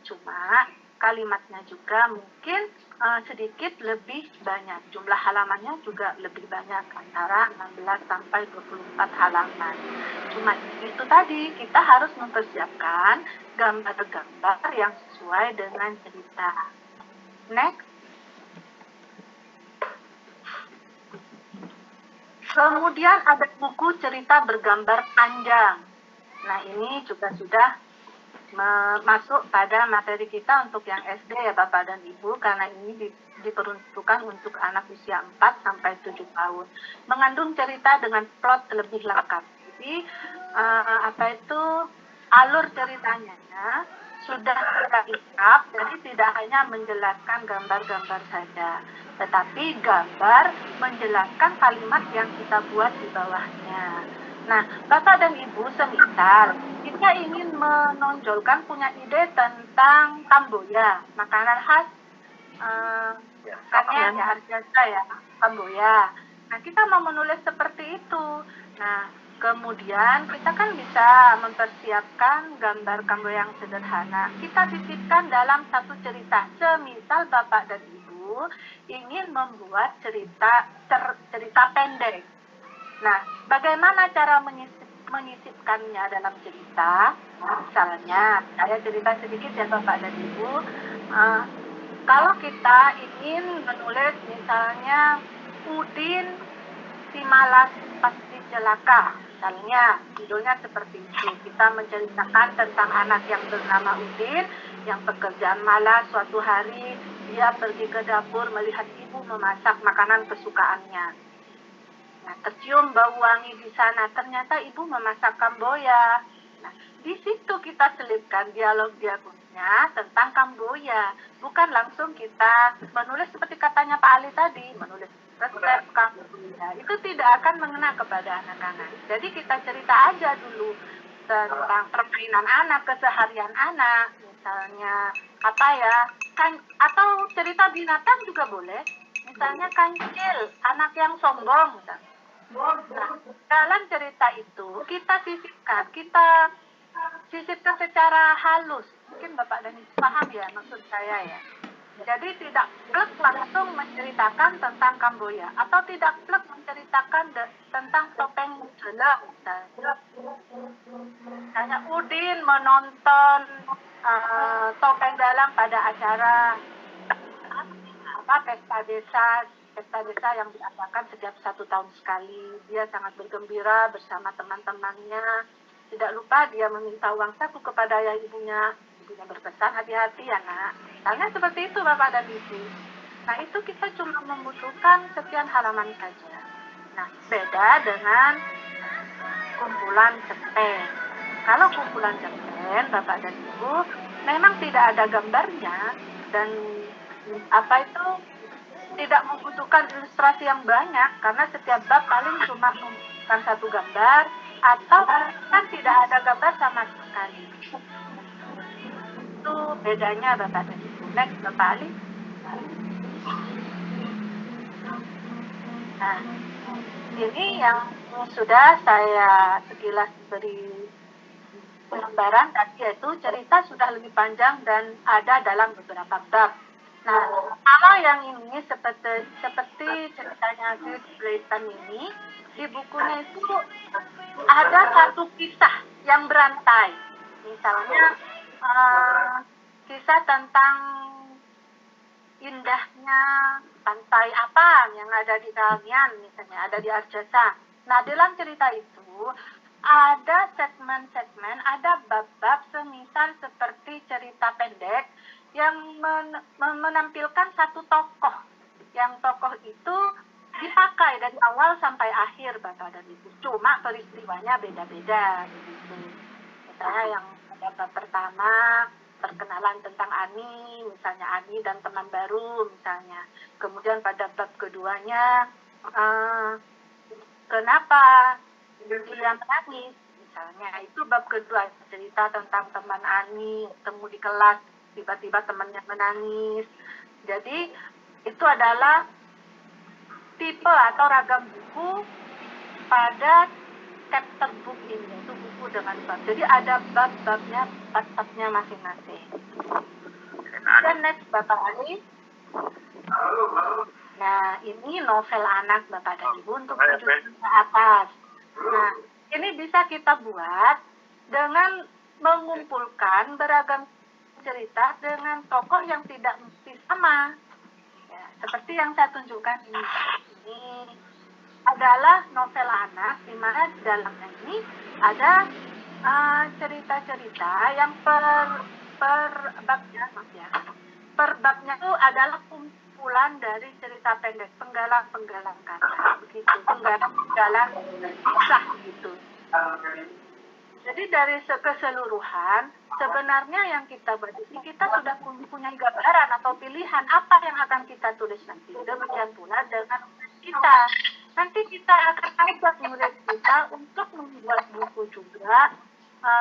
Cuma kalimatnya juga mungkin sedikit lebih banyak. Jumlah halamannya juga lebih banyak, antara 16 sampai 24 halaman. Cuma itu tadi, kita harus mempersiapkan gambar-gambar yang sesuai dengan cerita. Next. Kemudian ada buku cerita bergambar panjang. Nah, ini juga sudah masuk pada materi kita untuk yang SD ya Bapak dan Ibu, karena ini diperuntukkan untuk anak usia 4 sampai 7 tahun. Mengandung cerita dengan plot lebih lengkap. Jadi alur ceritanya sudah terlengkap, jadi tidak hanya menjelaskan gambar-gambar saja, tetapi gambar menjelaskan kalimat yang kita buat di bawahnya. Nah, Bapak dan Ibu, semisal kita ingin menonjolkan, punya ide tentang Kamboya, makanan khas ya, Kamboya. Nah, kita mau menulis seperti itu. Nah, kemudian kita kan bisa mempersiapkan gambar Kamboya yang sederhana. Kita sisipkan dalam satu cerita. Semisal Bapak dan Ibu ingin membuat cerita pendek. Nah, bagaimana cara menyisipkannya dalam cerita? Misalnya, saya cerita sedikit ya Bapak dan Ibu. Kalau kita ingin menulis misalnya Udin si malas pasti celaka, misalnya judulnya seperti itu. Kita menceritakan tentang anak yang bernama Udin yang pekerjaan malas. Suatu hari dia pergi ke dapur melihat ibu memasak makanan kesukaannya. Nah, tercium bau wangi di sana, ternyata ibu memasak Kamboya. Nah, di situ kita selipkan dialog-dialognya tentang Kamboya. Bukan langsung kita menulis seperti katanya Pak Ali tadi, menulis resep Kamboya. Itu tidak akan mengena kepada anak-anak. Jadi kita cerita aja dulu tentang permainan anak, keseharian anak. Misalnya, atau cerita binatang juga boleh. Misalnya kancil, anak yang sombong. Nah, dalam cerita itu kita sisipkan secara halus. Mungkin Bapak dan Ibu paham ya maksud saya ya. Jadi tidak plek langsung menceritakan tentang Kamboya, atau tidak plek menceritakan tentang topeng jelang. Misalnya Udin menonton topeng dalang pada acara pesta desa yang diadakan setiap 1 tahun sekali. Dia sangat bergembira bersama teman-temannya. Tidak lupa dia meminta uang saku kepada ayah ibunya. Ibunya berpesan, hati-hati ya nak. Misalnya seperti itu Bapak dan Ibu. Nah, itu kita cuma membutuhkan sekian halaman saja. Nah, beda dengan kumpulan cerpen. Kalau kumpulan cerpen Bapak dan Ibu memang tidak ada gambarnya, dan tidak membutuhkan ilustrasi yang banyak, karena setiap bab paling cuma membutuhkan 1 gambar, atau kan tidak ada gambar sama sekali. Itu bedanya Bapak dan Ibu. Next, Bapak Ali. Nah, ini yang sudah saya sekilas beri gambaran tadi, yaitu cerita sudah lebih panjang dan ada dalam beberapa bab. Nah, kalau yang ini seperti ceritanya Chris Layton ini, di bukunya itu ada satu kisah yang berantai. Misalnya kisah tentang indahnya pantai apa yang ada di Kalnian, misalnya ada di Arjasa. Nah, dalam cerita itu ada segmen-segmen, ada bab-bab semisal seperti cerita pendek yang menampilkan satu tokoh. Yang tokoh itu dipakai dari awal sampai akhir, Bapak dan Ibu. Cuma peristiwanya beda-beda begitu. Misalnya yang pada bab pertama perkenalan tentang Ani, misalnya Ani dan teman baru misalnya. Kemudian pada bab keduanya kenapa dia menangis misalnya, itu bab kedua, cerita tentang teman Ani temu di kelas tiba-tiba temannya menangis. Jadi itu adalah tipe atau ragam buku pada chapter book ini, itu buku dengan bab. Jadi ada bab-babnya, bab-babnya masing-masing. Dan next Bapak Ali. Nah, ini novel anak Bapak dan Ibu untuk 7 tahun ke atas. Nah, ini bisa kita buat dengan mengumpulkan beragam cerita dengan tokoh yang tidak mesti sama. Ya, seperti yang saya tunjukkan ini. Ini adalah novel anak, di mana di dalamnya ini ada cerita-cerita yang per babnya, per babnya itu adalah kumpulan dari cerita pendek, penggalan-penggalan kata, begitu, penggalan-penggalan kisah gitu. Jadi dari keseluruhan, sebenarnya yang kita buat ini, kita sudah punya gambaran atau pilihan apa yang akan kita tulis nanti. Demikian pula dengan kita. Nanti kita akan ajak murid kita untuk membuat buku juga,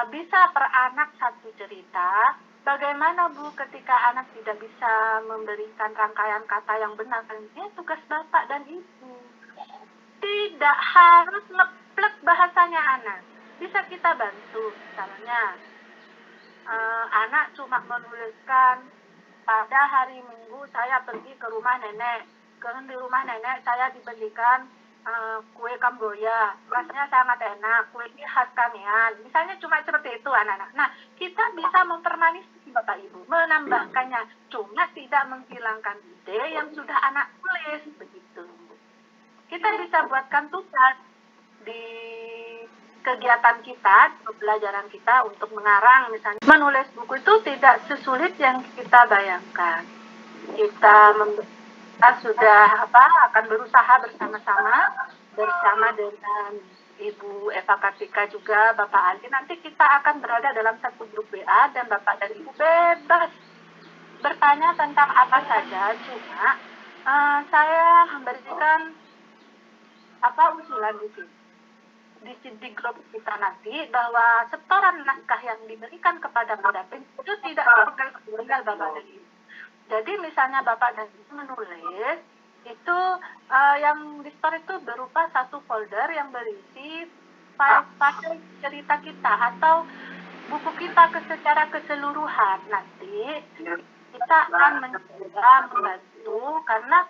bisa per anak satu cerita. Bagaimana Bu ketika anak tidak bisa memberikan rangkaian kata yang benar? Ini tugas Bapak dan Ibu. Tidak harus ngeplek bahasanya anak. Bisa kita bantu, misalnya anak cuma menuliskan pada hari Minggu saya pergi ke rumah nenek. Karena di rumah nenek saya diberikan kue Kamboya, rasanya sangat enak, kue ini khas Kamian. Misalnya cuma seperti itu anak-anak. Nah, kita bisa mempermanis Bapak Ibu, menambahkannya, cuma tidak menghilangkan ide yang sudah anak tulis begitu. Kita bisa buatkan tugas di kegiatan kita, pembelajaran kita untuk mengarang misalnya. Menulis buku itu tidak sesulit yang kita bayangkan. Kita sudah akan berusaha bersama-sama dengan Ibu Eva Kartika juga, Bapak Ali. Nanti kita akan berada dalam satu grup WA dan Bapak dan Ibu bebas bertanya tentang apa saja. Cuma saya memberikan usulan di sini. Di grup kita nanti bahwa setoran naskah yang diberikan kepada pendamping itu tidak terpegang Bapak dan Ibu. Jadi misalnya Bapak dan Ibu menulis itu yang di store itu berupa satu folder yang berisi file cerita kita atau buku kita secara keseluruhan. Nanti kita akan mencoba membantu karena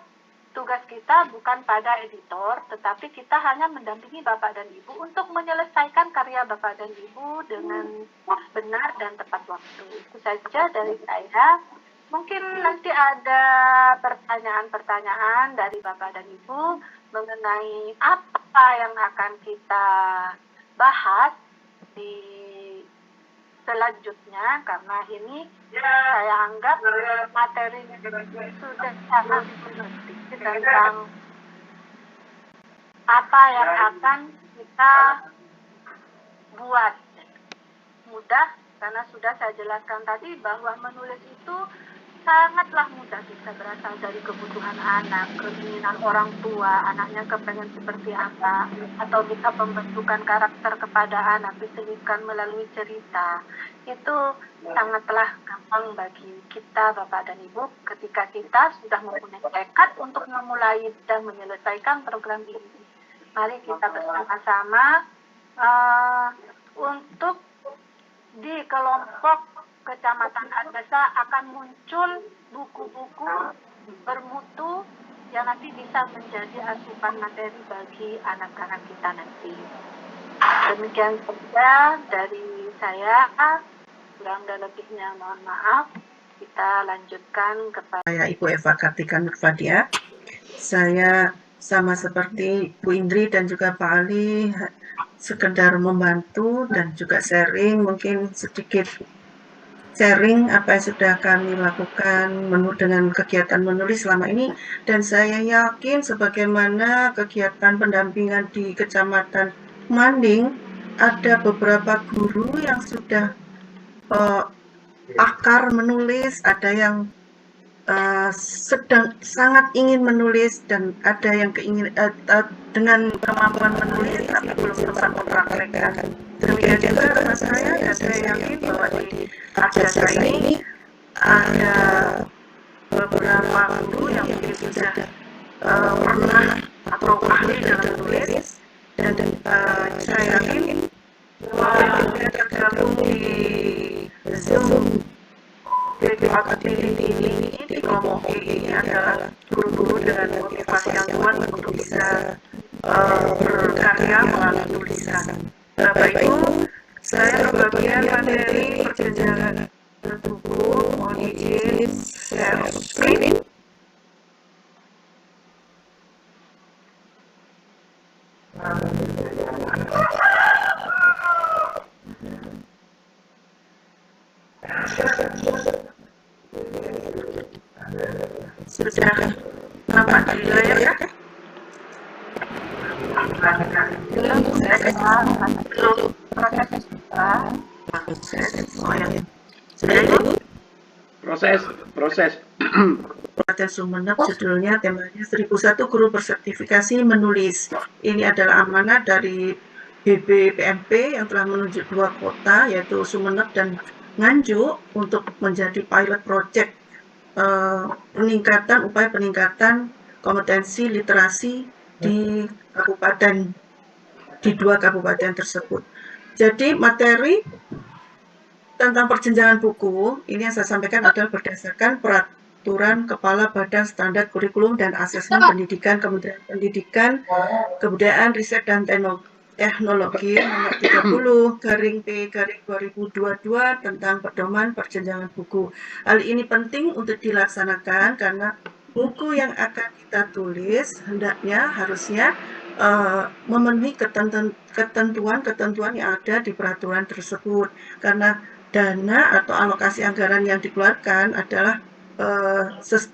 tugas kita bukan pada editor, tetapi kita hanya mendampingi Bapak dan Ibu untuk menyelesaikan karya Bapak dan Ibu dengan benar dan tepat waktu. Itu saja dari saya. Mungkin nanti ada pertanyaan-pertanyaan dari Bapak dan Ibu mengenai apa yang akan kita bahas di selanjutnya, karena ini saya anggap materinya sudah sangat mengerti tentang apa yang akan kita buat. Mudah, karena sudah saya jelaskan tadi bahwa menulis itu sangatlah mudah, bisa berasal dari kebutuhan anak, keinginan orang tua, anaknya kepengen seperti apa, atau kita pembentukan karakter kepada anak diselipkan melalui cerita. Itu sangatlah gampang bagi kita Bapak dan Ibu ketika kita sudah mempunyai tekad untuk memulai dan menyelesaikan program ini. Mari kita bersama-sama untuk di kelompok Kecamatan Arjasa akan muncul buku-buku bermutu yang nanti bisa menjadi asupan materi bagi anak-anak kita nanti. Demikian saja dari saya, kurang dan lebihnya mohon maaf. Kita lanjutkan kepada Saya Ibu Eva Kartika Nurfadia. Saya sama seperti Bu Indri dan juga Pak Ali, sekedar membantu dan juga sharing, mungkin sedikit sharing apa yang sudah kami lakukan dengan kegiatan menulis selama ini. Dan saya yakin sebagaimana kegiatan pendampingan di Kecamatan Manding, ada beberapa guru yang sudah pakar menulis, ada yang sedang sangat ingin menulis, dan ada yang dengan kemampuan menulis tapi belum sempat mempraktekkan. Demikian juga dengan saya, dan saya yakin bahwa di acara ini ada beberapa guru yang mungkin sudah pernah atau ahli dalam menulis, dan saya yakin bahwa yang tergabung di Zoom Activity ini di kelompok ini adalah guru-guru dengan motivasi yang kuat untuk bisa berkarya melalui tulisan. Bapak Ibu, saya kebagian materi perjenjangan buku, mohon izin share screen. Sudah nampak di layar ya? Belum. Sudah Ibu? Proses. Kabupaten Sumeneb, judulnya temanya 1001 Guru Bersertifikasi Menulis. Ini adalah amanah dari BBPMP yang telah menunjuk 2 kota, yaitu Sumeneb dan Nganjuk, untuk menjadi pilot project upaya peningkatan kompetensi literasi di di 2 kabupaten tersebut. Jadi materi tentang perjenjangan buku ini yang saya sampaikan adalah berdasarkan Peraturan Kepala Badan Standar Kurikulum dan Asesmen Pendidikan Kementerian Pendidikan, Kebudayaan, Riset dan Teknologi nomor 30/P/2022 tentang pedoman perjenjangan buku. Hal ini penting untuk dilaksanakan karena buku yang akan kita tulis harusnya memenuhi ketentuan yang ada di peraturan tersebut, karena dana atau alokasi anggaran yang dikeluarkan adalah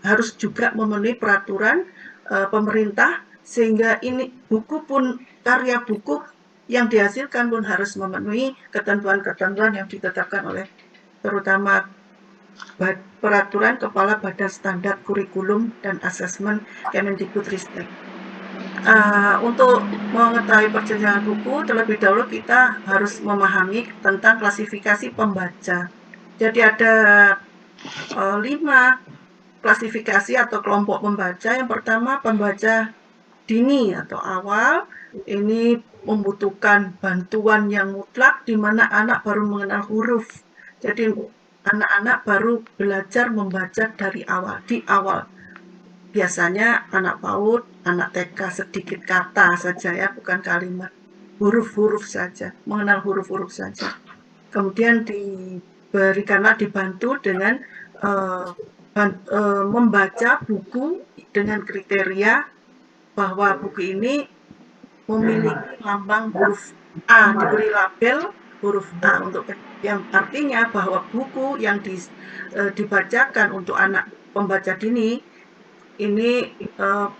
harus juga memenuhi peraturan pemerintah, sehingga ini karya buku yang dihasilkan pun harus memenuhi ketentuan-ketentuan yang ditetapkan oleh terutama Peraturan Kepala Badan Standar Kurikulum dan Asesmen Kemendikbudristek. Untuk mengetahui perjenjangan buku, terlebih dahulu kita harus memahami tentang klasifikasi pembaca. Jadi ada 5 klasifikasi atau kelompok pembaca. Yang pertama, pembaca dini atau awal. Ini membutuhkan bantuan yang mutlak di mana anak baru mengenal huruf. Jadi anak-anak baru belajar membaca di awal. Biasanya anak PAUD, anak TK sedikit kata saja ya, bukan kalimat. Huruf-huruf saja, mengenal huruf-huruf saja. Kemudian dibantu dengan membaca buku dengan kriteria bahwa buku ini memiliki lambang huruf A, diberi label huruf A, untuk yang artinya bahwa buku yang dibacakan untuk anak pembaca dini ini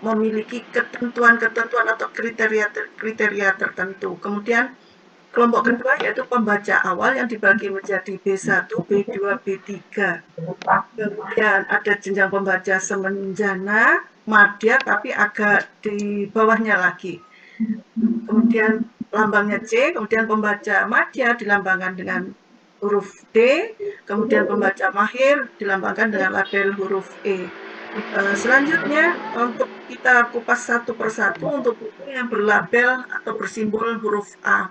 memiliki ketentuan-ketentuan atau kriteria tertentu. Kemudian kelompok kedua yaitu pembaca awal yang dibagi menjadi B1, B2, B3. Kemudian ada jenjang pembaca semenjana, madya, tapi agak di bawahnya lagi. Kemudian lambangnya C, kemudian pembaca madya dilambangkan dengan huruf D, kemudian pembaca mahir dilambangkan dengan label huruf E. Selanjutnya untuk kita kupas satu persatu untuk buku yang berlabel atau bersimbol huruf A.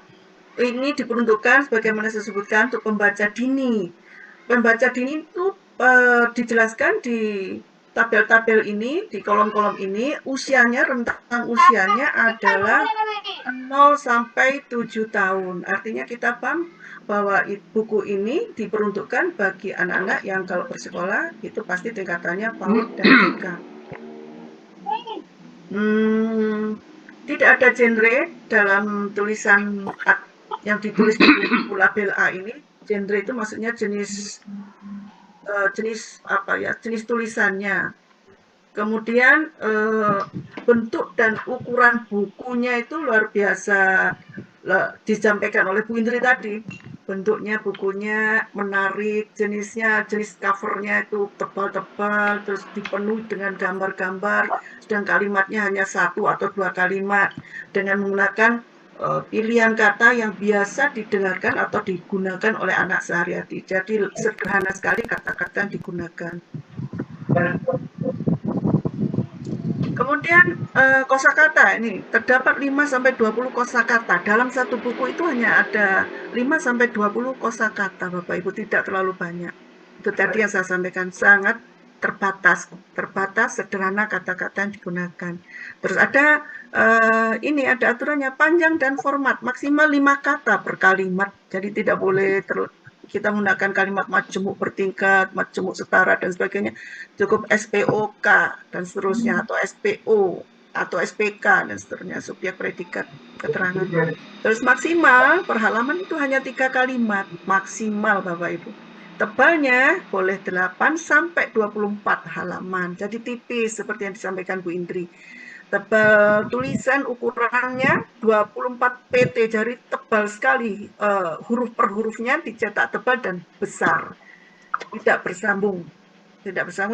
Ini diperuntukkan sebagaimana saya sebutkan untuk pembaca dini. Pembaca dini itu dijelaskan di tabel-tabel ini, di kolom-kolom ini, rentang usianya adalah 0 sampai 7 tahun. Artinya kita paham bahwa buku ini diperuntukkan bagi anak-anak yang kalau bersekolah itu pasti tingkatannya PAUD dan TK. Tidak ada genre dalam tulisan yang ditulis di buku label A ini. Genre itu maksudnya jenis tulisannya. Kemudian bentuk dan ukuran bukunya itu luar biasa disampaikan oleh Bu Indri tadi. Bentuknya bukunya menarik, jenis covernya itu tebal-tebal, terus dipenuhi dengan gambar-gambar, sedang kalimatnya hanya 1 atau 2 kalimat dengan menggunakan pilihan kata yang biasa didengarkan atau digunakan oleh anak sehari-hari. Jadi sederhana sekali kata-kata yang digunakan. Kemudian kosakata ini terdapat 5-20 kosakata. Dalam satu buku itu hanya ada 5-20 kosakata, Bapak Ibu, tidak terlalu banyak. Itu tadi yang saya sampaikan, sangat terbatas, sederhana kata-kata yang digunakan. Terus ada ada aturannya panjang dan format, maksimal 5 kata per kalimat. Jadi tidak boleh kita menggunakan kalimat majemuk bertingkat, majemuk setara dan sebagainya. Cukup SPOK dan seterusnya, atau SPO atau SPK dan seterusnya, subjek predikat keterangan. Terus maksimal per halaman itu hanya 3 kalimat maksimal, Bapak Ibu. Tebalnya boleh 8 sampai 24 halaman. Jadi tipis seperti yang disampaikan Bu Indri. Tebal tulisan ukurannya 24 pt, jadi tebal sekali, huruf per hurufnya dicetak tebal dan besar, tidak bersambung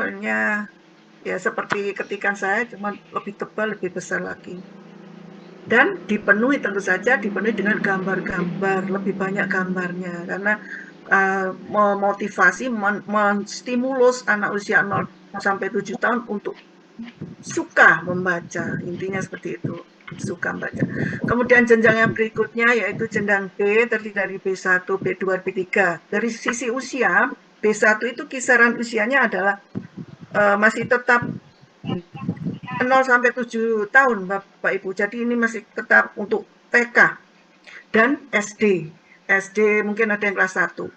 hanya ya seperti ketikan saya, cuma lebih tebal, lebih besar lagi, dan dipenuhi dengan gambar-gambar, lebih banyak gambarnya, karena memotivasi, menstimulus anak usia 0 sampai 7 tahun untuk suka membaca, intinya seperti itu, suka membaca. Kemudian jenjang yang berikutnya yaitu jenjang B, terdiri dari B1, B2, B3. Dari sisi usia, B1 itu kisaran usianya adalah masih tetap 0 sampai 7 tahun, Bapak Ibu. Jadi ini masih tetap untuk TK dan SD. SD mungkin ada yang kelas 1.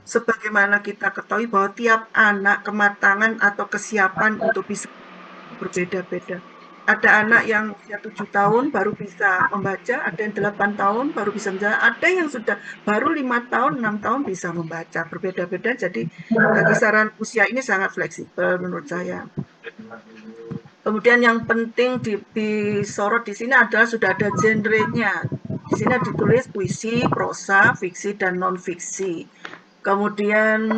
Sebagaimana kita ketahui bahwa tiap anak kematangan atau kesiapan untuk bisa berbeda-beda. Ada anak yang usia 7 tahun baru bisa membaca, ada yang 8 tahun baru bisa membaca, ada yang sudah baru 5 tahun, 6 tahun bisa membaca, berbeda-beda. Jadi kisaran usia ini sangat fleksibel menurut saya. Kemudian yang penting disorot di sini adalah sudah ada genrenya. Di sini ditulis puisi, prosa, fiksi, dan non-fiksi. Kemudian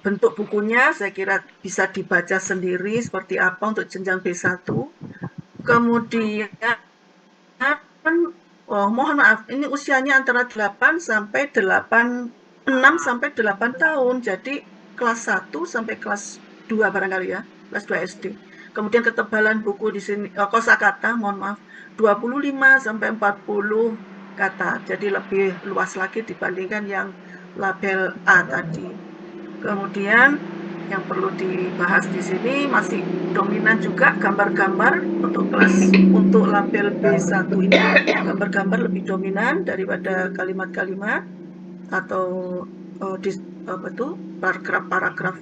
bentuk bukunya saya kira bisa dibaca sendiri seperti apa untuk jenjang B1. Kemudian mohon maaf, ini usianya antara 6 sampai 8 tahun. Jadi kelas 1 sampai kelas 2 barangkali ya, kelas 2 SD. Kemudian ketebalan buku di sini kosakata, mohon maaf, 25 sampai 40 kata. Jadi lebih luas lagi dibandingkan yang label A tadi. Kemudian yang perlu dibahas di sini masih dominan juga gambar-gambar untuk label B1 ini. Gambar-gambar lebih dominan daripada kalimat-kalimat atau paragraf-paragraf.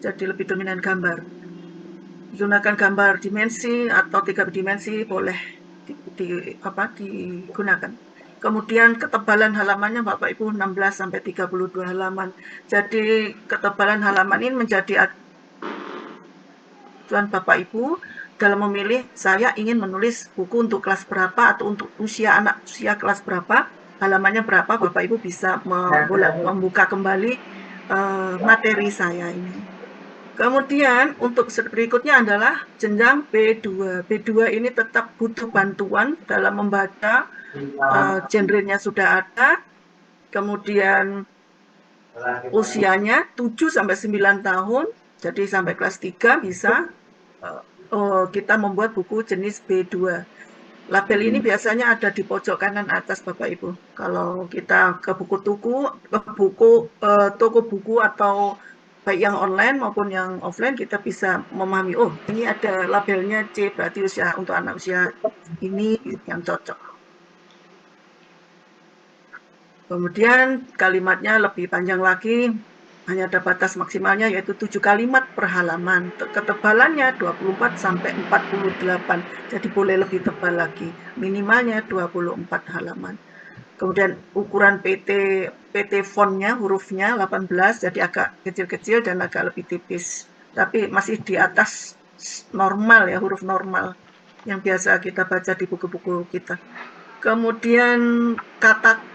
Jadi lebih dominan gambar. Gunakan gambar dimensi atau 3 dimensi boleh digunakan. Kemudian ketebalan halamannya Bapak Ibu 16 sampai 32 halaman. Jadi ketebalan halaman ini menjadi acuan Bapak Ibu dalam memilih saya ingin menulis buku untuk kelas berapa atau untuk usia kelas berapa, halamannya berapa, Bapak Ibu bisa membuka kembali materi saya ini. Kemudian untuk berikutnya adalah jenjang B2. B2 ini tetap butuh bantuan dalam membaca. Genrenya sudah ada, kemudian usianya 7 sampai 9 tahun, jadi sampai kelas 3 bisa kita membuat buku jenis B2. Label ini biasanya ada di pojok kanan atas Bapak Ibu. Kalau kita ke toko buku atau baik yang online maupun yang offline kita bisa memahami, oh ini ada labelnya C, berarti usia untuk anak usia ini yang cocok. Kemudian kalimatnya lebih panjang lagi, hanya ada batas maksimalnya yaitu 7 kalimat per halaman. Ketebalannya 24 sampai 48, jadi boleh lebih tebal lagi. Minimalnya 24 halaman. Kemudian ukuran PT fontnya, hurufnya 18, jadi agak kecil-kecil dan agak lebih tipis. Tapi masih di atas normal ya, huruf normal yang biasa kita baca di buku-buku kita. Kemudian kata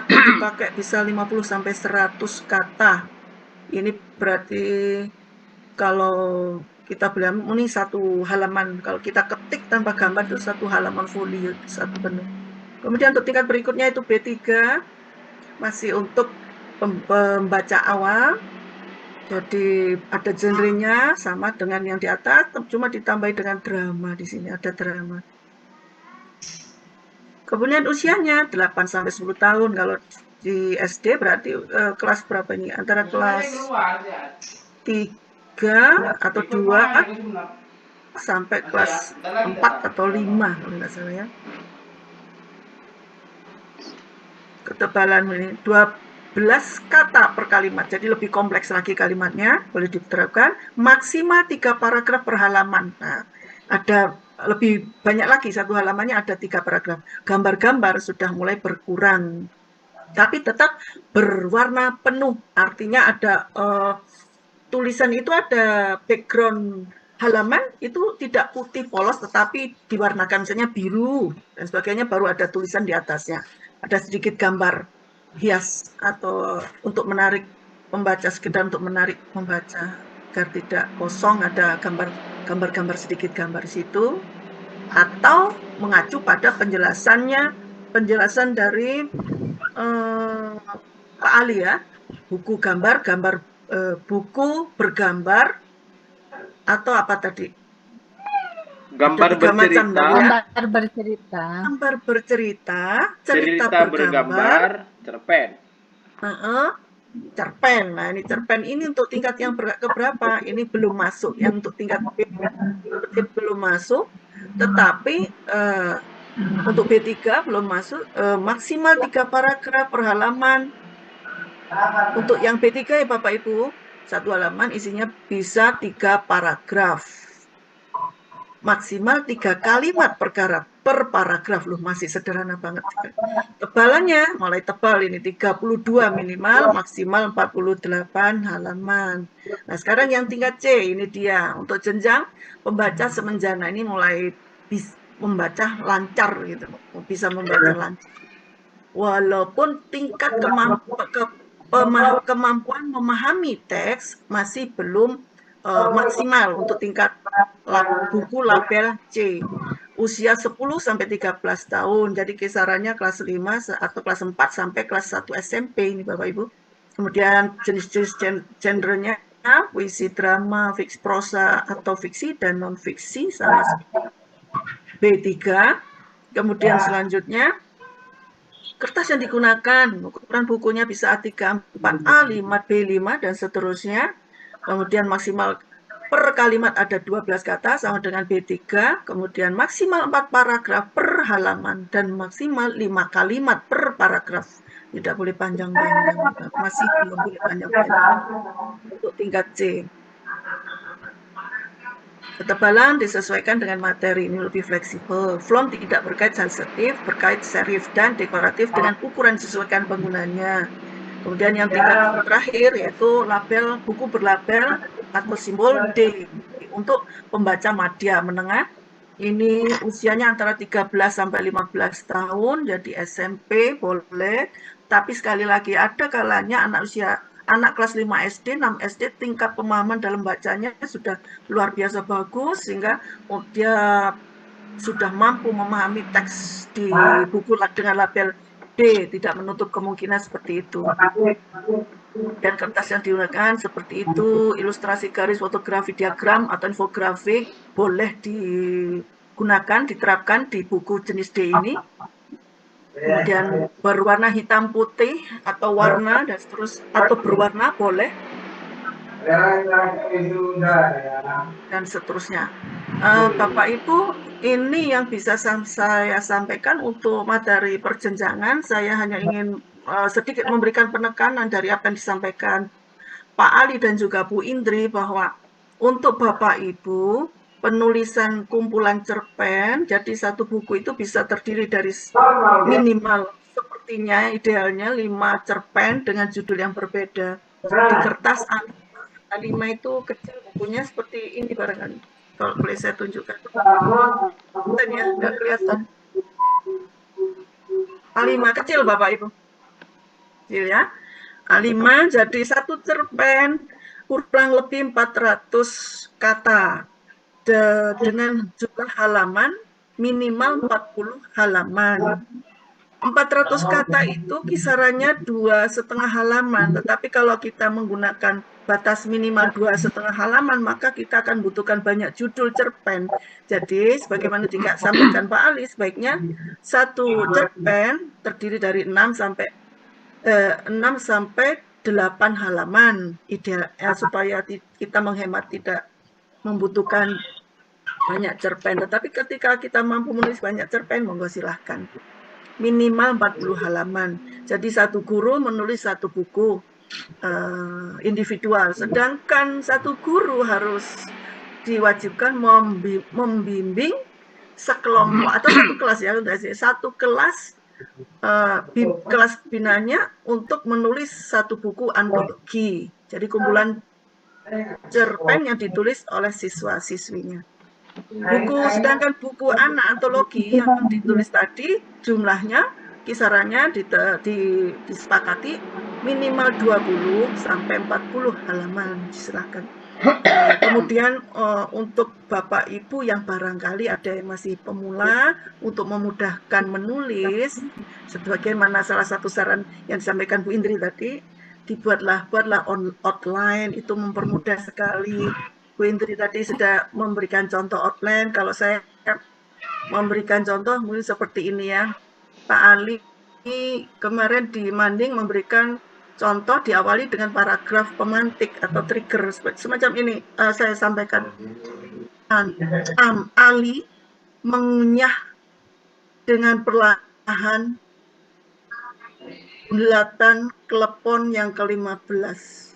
dipakai bisa 50 sampai 100 kata. Ini berarti kalau kita bilang ini satu halaman, kalau kita ketik tanpa gambar itu satu halaman folio, satu penuh. Kemudian untuk tingkat berikutnya itu B3, masih untuk pembaca awal. Jadi ada genrenya sama dengan yang di atas, cuma ditambahi dengan drama di sini, ada drama. Kemudian usianya 8 sampai 10 tahun. Kalau di SD berarti kelas berapa ini? Antara kelas 3 atau 2 sampai kelas 4 atau 5 kalau nggak salah ya. Ketebalan ini 12 kata per kalimat, jadi lebih kompleks lagi kalimatnya, boleh diterapkan. Maksimal 3 paragraf per halaman. Nah, ada lebih banyak lagi, satu halamannya ada 3 paragraf. Gambar-gambar sudah mulai berkurang, tapi tetap berwarna penuh. Artinya ada tulisan itu ada background halaman itu tidak putih polos, tetapi diwarnakan misalnya biru dan sebagainya, baru ada tulisan di atasnya. Ada sedikit gambar hias atau untuk menarik pembaca, sekedar untuk menarik pembaca agar tidak kosong, ada gambar-gambar sedikit gambar di situ, atau mengacu pada penjelasan dari Pak Ali ya, buku gambar, buku bergambar, atau apa tadi? Gambar bercerita, Gambar bercerita. Gambar bercerita, cerita bergambar, cerpen. Cerpen. Nah, ini cerpen ini untuk tingkat yang keberapa? Ini belum masuk. Yang untuk tingkat B belum masuk, tetapi untuk B3 belum masuk, maksimal 3 paragraf per halaman. Untuk yang B3 ya Bapak Ibu, satu halaman isinya bisa 3 paragraf. Maksimal 3 kalimat per paragraf, loh masih sederhana banget. Tebalannya mulai tebal ini 32 minimal, maksimal 48 halaman. Nah, sekarang yang tingkat C ini dia untuk jenjang pembaca semenjana, ini mulai bisa membaca lancar gitu, bisa membaca lancar. Walaupun tingkat kemampuan memahami teks masih belum maksimal untuk tingkat buku label C. Usia 10 sampai 13 tahun. Jadi kisarannya kelas 5 atau kelas 4 sampai kelas 1 SMP ini Bapak Ibu. Kemudian jenis-jenis genrenya puisi, drama, fiksi prosa atau fiksi dan non fiksi sama seperti B3. Kemudian selanjutnya kertas yang digunakan, ukuran bukunya bisa A3, 4A, 5, B5 dan seterusnya. Kemudian maksimal per kalimat ada 12 kata sama dengan B3, kemudian maksimal 4 paragraf per halaman dan maksimal 5 kalimat per paragraf. Tidak boleh panjang-panjang, masih belum boleh panjang-panjang untuk tingkat C. Ketebalan disesuaikan dengan materi, ini lebih fleksibel. Font tidak berkait sensitif, berkait serif dan dekoratif dengan ukuran disesuaikan penggunanya. Kemudian yang tingkat terakhir yaitu label, buku berlabel atau simbol D untuk pembaca madya menengah. Ini usianya antara 13 sampai 15 tahun, jadi SMP boleh. Tapi sekali lagi ada kalanya anak kelas 5 SD, 6 SD tingkat pemahaman dalam bacanya sudah luar biasa bagus sehingga dia sudah mampu memahami teks di buku dengan label D, tidak menutup kemungkinan seperti itu. Dan kertas yang digunakan seperti itu, ilustrasi garis, fotografi, diagram atau infografik boleh digunakan, diterapkan di buku jenis D ini. Kemudian berwarna hitam putih atau warna dan seterusnya atau berwarna boleh. dan seterusnya. Bapak Ibu, ini yang bisa saya sampaikan untuk materi perjenjangan. Saya hanya ingin sedikit memberikan penekanan dari apa yang disampaikan Pak Ali dan juga Bu Indri, bahwa untuk Bapak Ibu, penulisan kumpulan cerpen, jadi satu buku itu bisa terdiri dari minimal, sepertinya idealnya 5 cerpen dengan judul yang berbeda. Di kertas A5 itu kecil, bukunya seperti ini barangkali. Kalau boleh saya tunjukkan. Ya, nggak kelihatan. A5 kecil Bapak Ibu. Kecil ya. A5 jadi satu cerpen kurang lebih 400 kata. Dengan jumlah halaman minimal 40 halaman. 400 kata itu kisarannya 2,5 halaman, tetapi kalau kita menggunakan batas minimal 2,5 halaman, maka kita akan butuhkan banyak judul cerpen. Jadi, sebagaimana disampaikan Pak Ali, sebaiknya satu cerpen terdiri dari 6 sampai 8 halaman, ideal, supaya kita menghemat, tidak membutuhkan banyak cerpen. Tetapi ketika kita mampu menulis banyak cerpen, monggo silahkan. Minimal 40 halaman. Jadi satu guru menulis satu buku individual. Sedangkan satu guru harus diwajibkan membimbing sekelompok atau satu kelas ya, satu kelas kelas binanya untuk menulis satu buku antologi. Jadi kumpulan cerpen yang ditulis oleh siswa-siswinya. Sedangkan buku anak antologi yang ditulis tadi jumlahnya kisarannya disepakati minimal 20 sampai 40 halaman, silakan. Kemudian untuk Bapak Ibu yang barangkali ada yang masih pemula, untuk memudahkan menulis, sebagaimana salah satu saran yang disampaikan Bu Indri tadi, buatlah outline, itu mempermudah sekali. Bu Indri tadi sudah memberikan contoh outline. Kalau saya memberikan contoh mungkin seperti ini ya. Pak Ali kemarin di Manding memberikan contoh diawali dengan paragraf pemantik atau trigger semacam ini. Saya sampaikan. Ali mengunyah dengan perlahan bulatan klepon yang ke-15.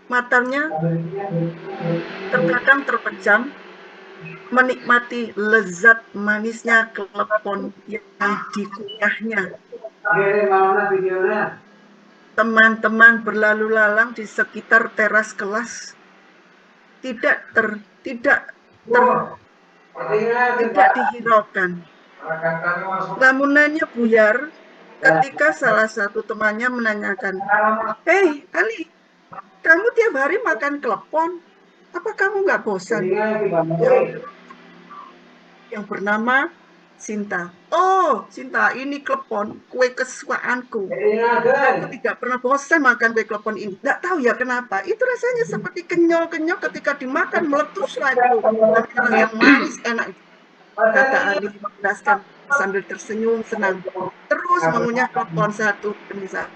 Matanya terkadang terpejam, menikmati lezat manisnya klepon yang dikunyahnya. Teman-teman berlalu lalang di sekitar teras kelas, tidak dihiraukan. Lamunannya buyar ketika salah satu temannya menanyakan, "Hei, Ali, kamu tiap hari makan klepon, apa kamu nggak bosan?" Yang bernama Sinta. "Oh, Sinta, ini klepon, kue kesukaanku. Aku tidak pernah bosan makan kue klepon ini. Nggak tahu ya kenapa. Itu rasanya seperti kenyal-kenyal ketika dimakan, meletuslah itu. Tapi yang manis enak," kata Ali menjelaskan sambil tersenyum senang. Terus mengunyah klepon satu demi satu.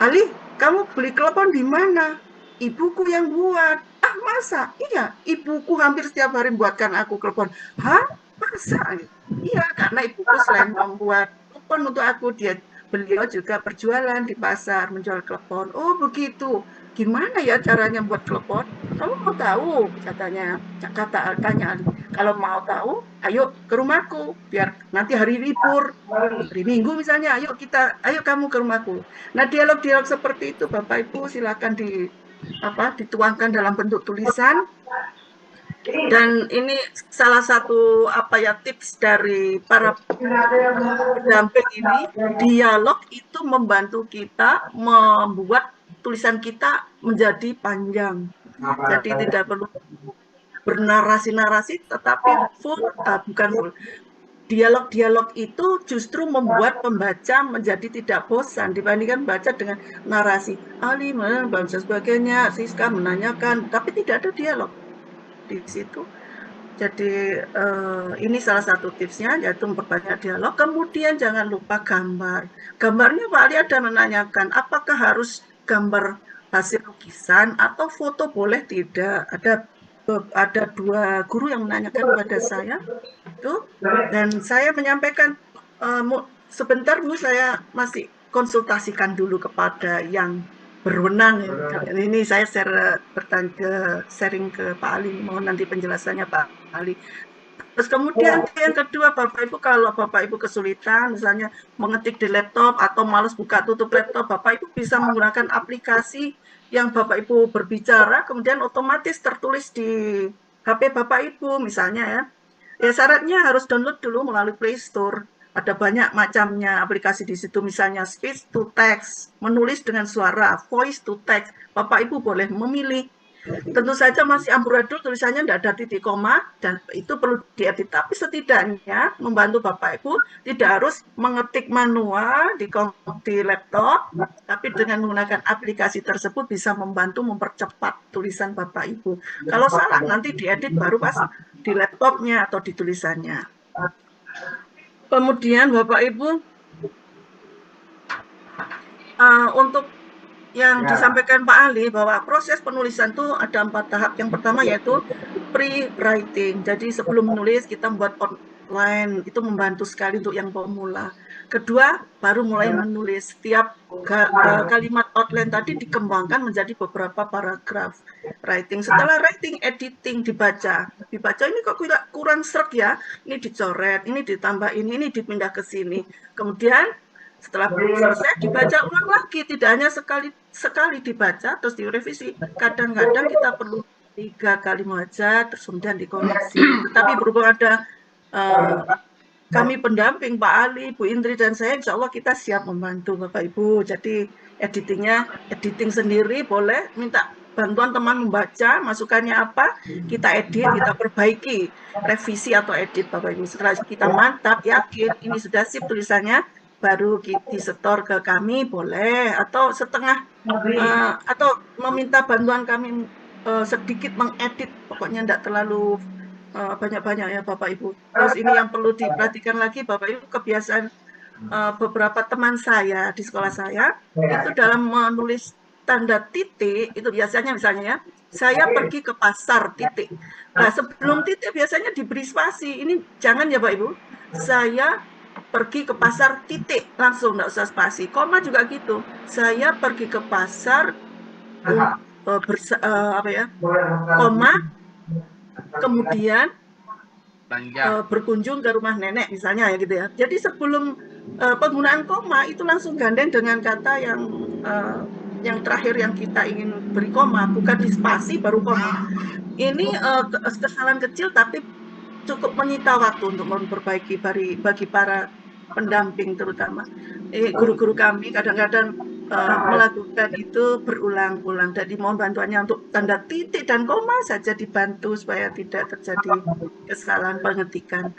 "Ali, kamu beli klepon di mana?" "Ibuku yang buat." "Ah, masa?" "Iya, ibuku hampir setiap hari membuatkan aku klepon." "Hah? Masa?" "Iya, karena ibuku selain membuat klepon untuk aku, beliau juga berjualan di pasar, menjual klepon." "Oh, begitu. Gimana ya caranya buat klepon? Kamu mau tahu?" tanya Ali. "Kalau mau tahu, ayo ke rumahku, biar nanti hari libur, hari Minggu misalnya, ayo kamu ke rumahku." Nah, dialog-dialog seperti itu Bapak Ibu silakan dituangkan dalam bentuk tulisan. Dan ini salah satu tips dari para pendamping ini, dialog itu membantu kita membuat tulisan kita menjadi panjang. Jadi tidak perlu bernarasi-narasi, tetapi bukan full. Dialog-dialog itu justru membuat pembaca menjadi tidak bosan dibandingkan baca dengan narasi. Ali dan sebagainya, Siska menanyakan, tapi tidak ada dialog di situ. Jadi ini salah satu tipsnya, yaitu memperbanyak dialog. Kemudian jangan lupa gambar. Gambarnya Pak Ali ada menanyakan, apakah harus gambar hasil lukisan atau foto boleh tidak. Ada 2 guru yang menanyakan kepada saya itu, dan saya menyampaikan, sebentar Bu, saya masih konsultasikan dulu kepada yang berwenang ya. Ini saya sharing ke Pak Ali, mohon nanti penjelasannya Pak Ali. Terus kemudian yang kedua, Bapak Ibu, kalau Bapak Ibu kesulitan misalnya mengetik di laptop atau malas buka tutup laptop, Bapak Ibu bisa menggunakan aplikasi yang Bapak Ibu berbicara, kemudian otomatis tertulis di HP Bapak Ibu misalnya ya. Ya syaratnya harus download dulu melalui Play Store. Ada banyak macamnya aplikasi di situ, misalnya speech to text, menulis dengan suara, voice to text. Bapak Ibu boleh memilih. Tentu saja masih amburadul, tulisannya tidak ada titik koma, dan itu perlu diedit. Tapi setidaknya membantu Bapak Ibu tidak harus mengetik manual di laptop, tapi dengan menggunakan aplikasi tersebut bisa membantu mempercepat tulisan Bapak Ibu. Kalau salah nanti diedit baru pas di laptopnya atau di tulisannya. Kemudian Bapak Ibu, untuk yang disampaikan Pak Ali bahwa proses penulisan itu ada 4 tahap. Yang pertama yaitu pre-writing. Jadi sebelum menulis kita membuat outline, itu membantu sekali untuk yang pemula. Kedua, baru mulai menulis. Setiap kalimat outline tadi dikembangkan menjadi beberapa paragraf. Writing. Setelah writing, editing, dibaca. Dibaca ini kok kurang sreg ya. Ini dicoret, ini ditambah ini dipindah ke sini. Kemudian setelah selesai dibaca ulang lagi, tidak hanya sekali dibaca terus direvisi. Kadang-kadang kita perlu 3 kali membaca terus kemudian dikoreksi. Tetapi berhubung ada kami pendamping Pak Ali, Bu Indri dan saya, insya Allah kita siap membantu Bapak Ibu. Jadi editing sendiri boleh, minta bantuan teman membaca, masukannya apa, kita edit, kita perbaiki, revisi atau edit Bapak Ibu. Setelah kita mantap, yakin ini sudah sip tulisannya, baru disetor ke kami boleh, atau setengah atau meminta bantuan kami sedikit mengedit, pokoknya tidak terlalu banyak-banyak ya Bapak Ibu. Terus ini yang perlu diperhatikan lagi Bapak Ibu, kebiasaan beberapa teman saya di sekolah saya itu dalam menulis tanda titik itu biasanya misalnya ya, saya pergi ke pasar titik. Nah sebelum titik biasanya diberi spasi. Ini jangan ya Bapak Ibu, saya pergi ke pasar titik, langsung nggak usah spasi. Koma juga gitu, saya pergi ke pasar koma, kemudian berkunjung ke rumah nenek misalnya ya gitu ya. Jadi sebelum penggunaan koma itu langsung gandeng dengan kata yang terakhir yang kita ingin beri koma, bukan di spasi baru koma. Ini kesalahan kecil tapi cukup menyita waktu untuk memperbaiki bagi para pendamping terutama. Guru-guru kami kadang-kadang melakukan itu berulang-ulang. Jadi mohon bantuannya untuk tanda titik dan koma saja dibantu supaya tidak terjadi kesalahan pengetikan.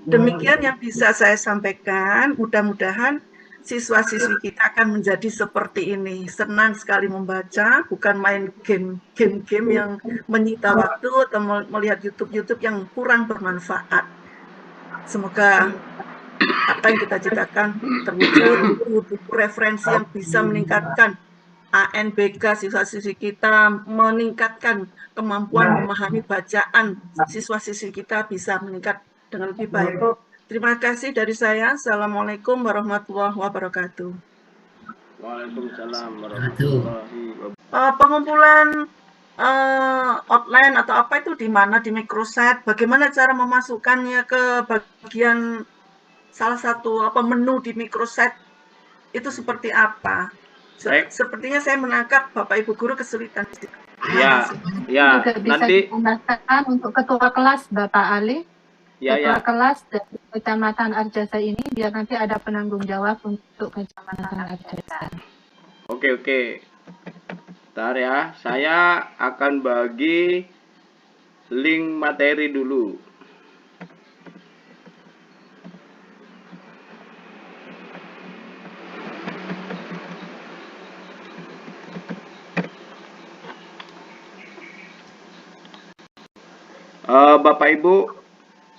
Demikian yang bisa saya sampaikan. Mudah-mudahan siswa-siswi kita akan menjadi seperti ini. Senang sekali membaca, bukan main game-game yang menyita waktu atau melihat YouTube yang kurang bermanfaat. Semoga apa yang kita citakan terwujud, buku referensi yang bisa meningkatkan ANBK siswa-siswi kita, meningkatkan kemampuan memahami bacaan siswa-siswi kita bisa meningkat dengan lebih baik. Terima kasih dari saya. Assalamualaikum warahmatullahi wabarakatuh. Waalaikumsalam warahmatullahi wabarakatuh. Pengumpulan outline atau apa itu di mana, di microset? Bagaimana cara memasukkannya ke bagian salah satu menu di microset itu seperti apa? Sepertinya saya menangkap Bapak Ibu guru kesulitan. Ya, juga bisa nanti digunakan untuk ketua kelas Bapak Ali. Ketua ya. kelas dari Kecamatan Arjasa ini biar nanti ada penanggung jawab untuk Kecamatan Arjasa. Oke. Bentar ya, saya akan bagi link materi dulu. Bapak Ibu,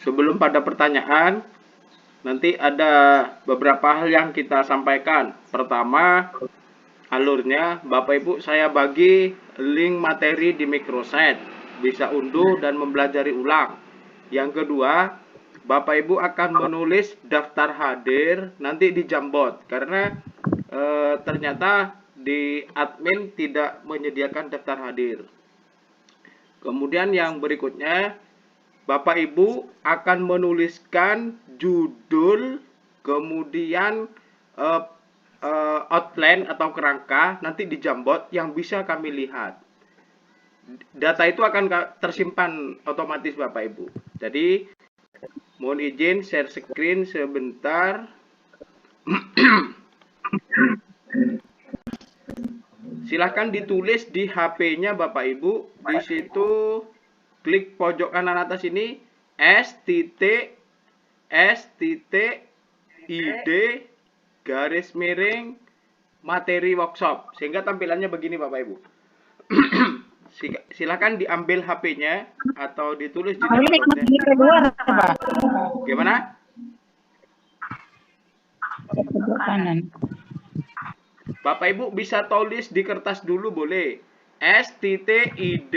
sebelum pada pertanyaan, nanti ada beberapa hal yang kita sampaikan. Pertama, alurnya, Bapak Ibu saya bagi link materi di microsite, bisa unduh dan mempelajari ulang. Yang kedua, Bapak Ibu akan menulis daftar hadir nanti di Jambot, karena ternyata di admin tidak menyediakan daftar hadir. Kemudian yang berikutnya, Bapak Ibu akan menuliskan judul, kemudian outline atau kerangka nanti di Jambot yang bisa kami lihat. Data itu akan tersimpan otomatis Bapak Ibu. Jadi mohon izin share screen sebentar. Silahkan ditulis di HP-nya Bapak Ibu. Di situ klik pojok kanan atas ini s.id garis miring materi workshop, sehingga tampilannya begini Bapak Ibu. Silakan diambil HP-nya atau ditulis di laptopnya. Gimana? Bapak Ibu bisa tulis di kertas dulu boleh. s.id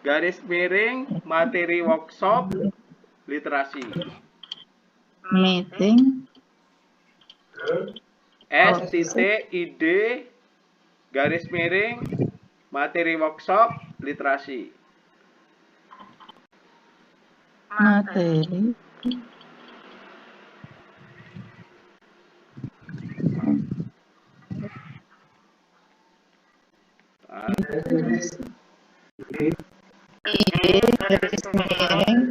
garis miring materi workshop literasi. Meeting s.id garis miring materi workshop literasi. materi garis miring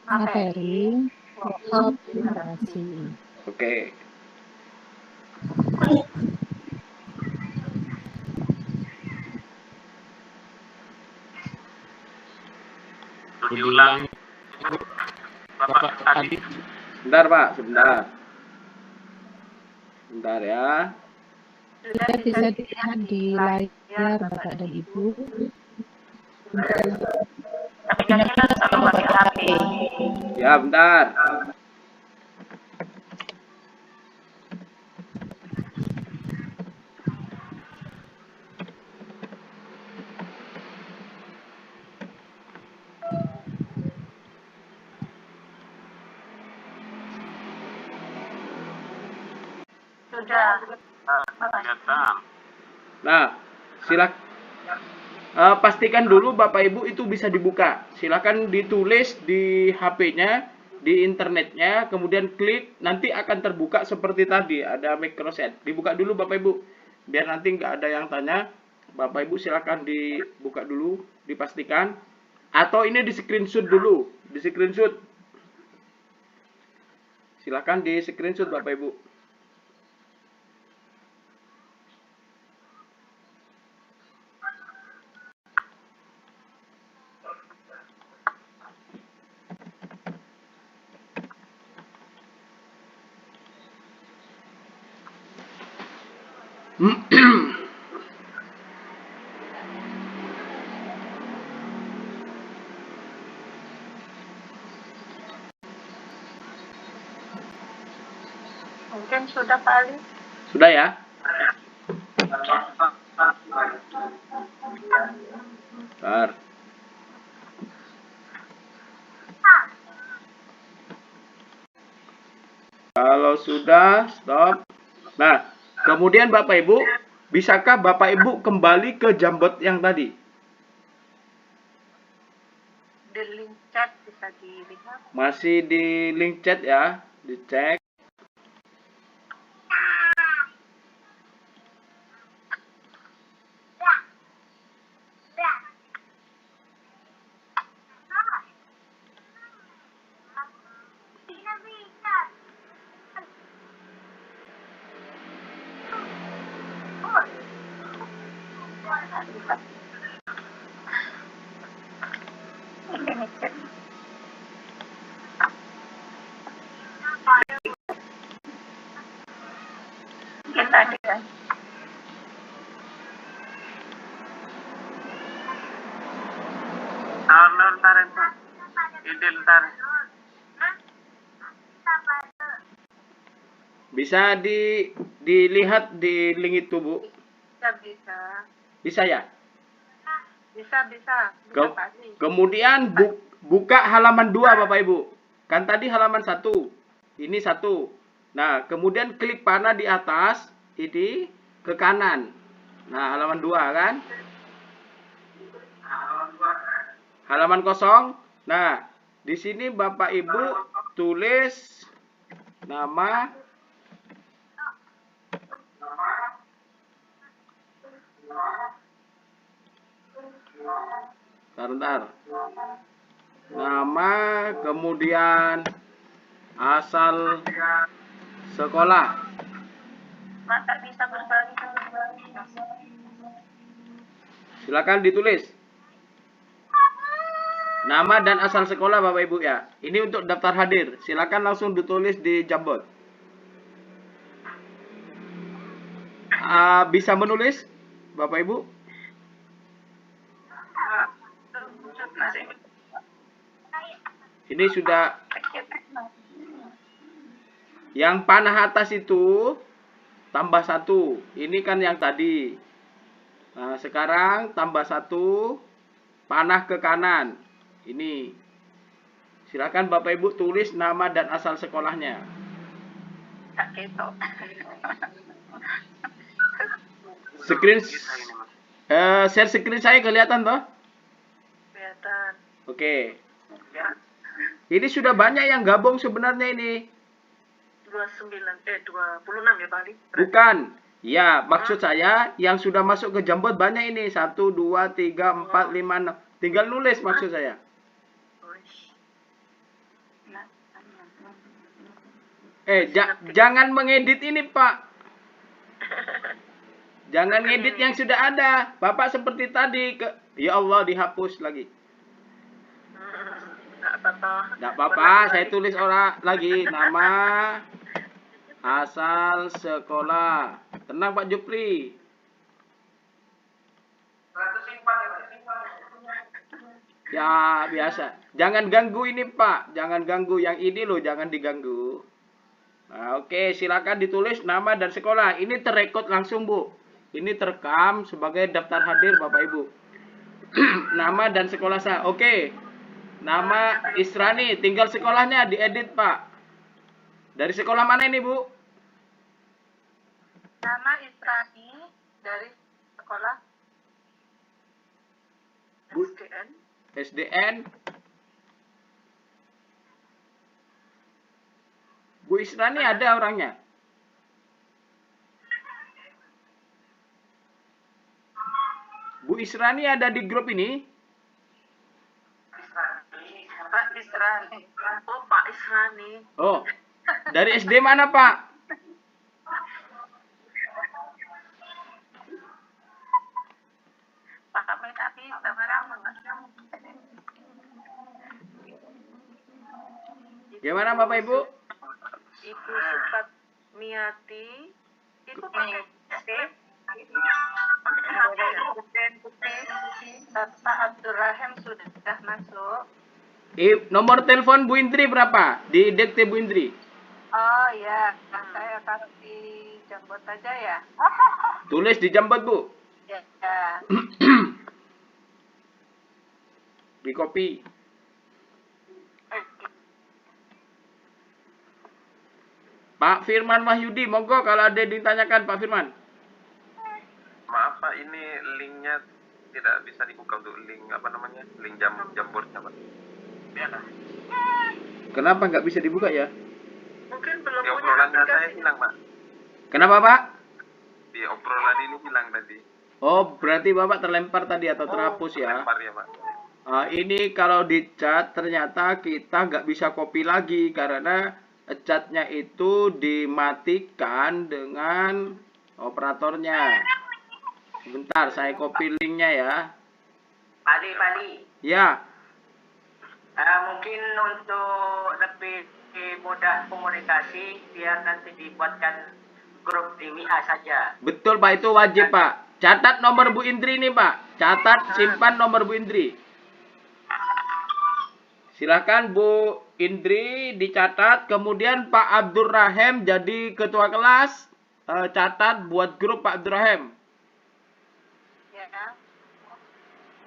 materi workshop literasi. Oke. Diulang, Bapak tadi. Sebentar Pak, sebentar. Sebentar ya. Sudah bisa dilihat di layar Bapak dan Ibu. Tapi jangan kalau pakai HP. Ya, bentar. Nah, pastikan dulu Bapak Ibu itu bisa dibuka. Silakan ditulis di HP-nya, di internetnya, kemudian klik, nanti akan terbuka seperti tadi, ada microsite. Dibuka dulu Bapak Ibu, biar nanti nggak ada yang tanya. Bapak Ibu silakan dibuka dulu, dipastikan. Atau ini di screenshot dulu, di screenshot. Silakan di screenshot Bapak Ibu. Mungkin sudah Pak Ali. Sudah ya? Bentar. Kalau sudah, stop. Nah, kemudian Bapak Ibu, bisakah Bapak Ibu kembali ke Jambot yang tadi? Di link chat bisa dilihat. Masih di link chat ya, dicek. Bisa dilihat di link itu, Bu? Bisa. Bisa ya? Bisa Ke- pasti. Kemudian buka halaman 2 Bapak Ibu. Kan tadi halaman 1. Ini 1. Nah, kemudian klik panah di atas, ini ke kanan. Nah, halaman 2 kan? Halaman kosong. Nah, di sini Bapak Ibu tulis nama Bentar. Nama, kemudian asal sekolah. Masa bisa berbagi. Silakan ditulis. Nama dan asal sekolah Bapak Ibu ya. Ini untuk daftar hadir. Silakan langsung ditulis di Jamboard. Bisa menulis Bapak Ibu? Ini sudah. Yang panah atas itu tambah 1. Ini kan yang tadi. Nah, sekarang tambah 1. Panah ke kanan. Ini. Silakan Bapak Ibu tulis nama dan asal sekolahnya. Share screen saya kelihatan toh? Kelihatan. Oke. Ini sudah banyak yang gabung sebenarnya ini. 26 ya Bali. Bukan. Ya, maksud saya yang sudah masuk ke Jamboard banyak ini. 1, 2, 3, 4, 5, 6. Tinggal nulis maksud saya. Jangan mengedit ini, Pak. Jangan ngedit yang sudah ada. Bapak seperti tadi. Ya Allah, dihapus lagi. Tidak apa-apa, saya tulis orang lagi. Nama, asal sekolah. Tenang Pak Jupri. Ya, biasa. Jangan ganggu ini Pak. Jangan ganggu. Yang ini loh, jangan diganggu. Nah, oke, silakan ditulis nama dan sekolah. Ini terrekod langsung, Bu. Ini terekam sebagai daftar hadir Bapak Ibu. Nama dan sekolah saya. Oke. Nama Israni, tinggal sekolahnya diedit, Pak. Dari sekolah mana ini, Bu? Nama Israni dari sekolah SDN. Bu Israni ada orangnya? Bu Israni ada di grup ini? Pak Israni. Oh, Pak Israni. Oh, dari SD mana, Pak? Pak kami tapi sekarang Gimana Bapak Ibu? Ibu Supat Miati itu pakai Bapak Abdurrahim sudah masuk. Nomor telepon Bu Indri berapa? Di dikte Bu Indri. Oh ya, saya kasih Jamboard aja ya. Tulis di Jamboard, Bu. Ya. Di copy. Pak Firman Wahyudi, monggo kalau ada yang ditanyakan Pak Firman. Maaf Pak, ini linknya tidak bisa dibuka untuk link apa namanya? Link Jamboardnya Pak. Kenapa nggak bisa dibuka ya? Mungkin belum Di punya obrolannya saya aplikasi. hilang Pak. Kenapa Pak? Di obrolan ini hilang tadi. Oh, berarti Bapak terlempar tadi atau terhapus ya? Lempar ya Pak. Ini kalau di chat ternyata kita nggak bisa copy lagi karena chatnya itu dimatikan dengan operatornya. Sebentar, saya copy linknya ya. Pali. Ya, Mungkin untuk lebih mudah komunikasi, biar nanti dibuatkan grup di WA saja. betul Pak, itu wajib Pak. Catat nomor Bu Indri ini Pak. Catat, simpan nomor Bu Indri. Silakan Bu Indri dicatat, kemudian Pak Abdurrahim jadi ketua kelas, catat buat grup Pak Abdurrahim. Ya.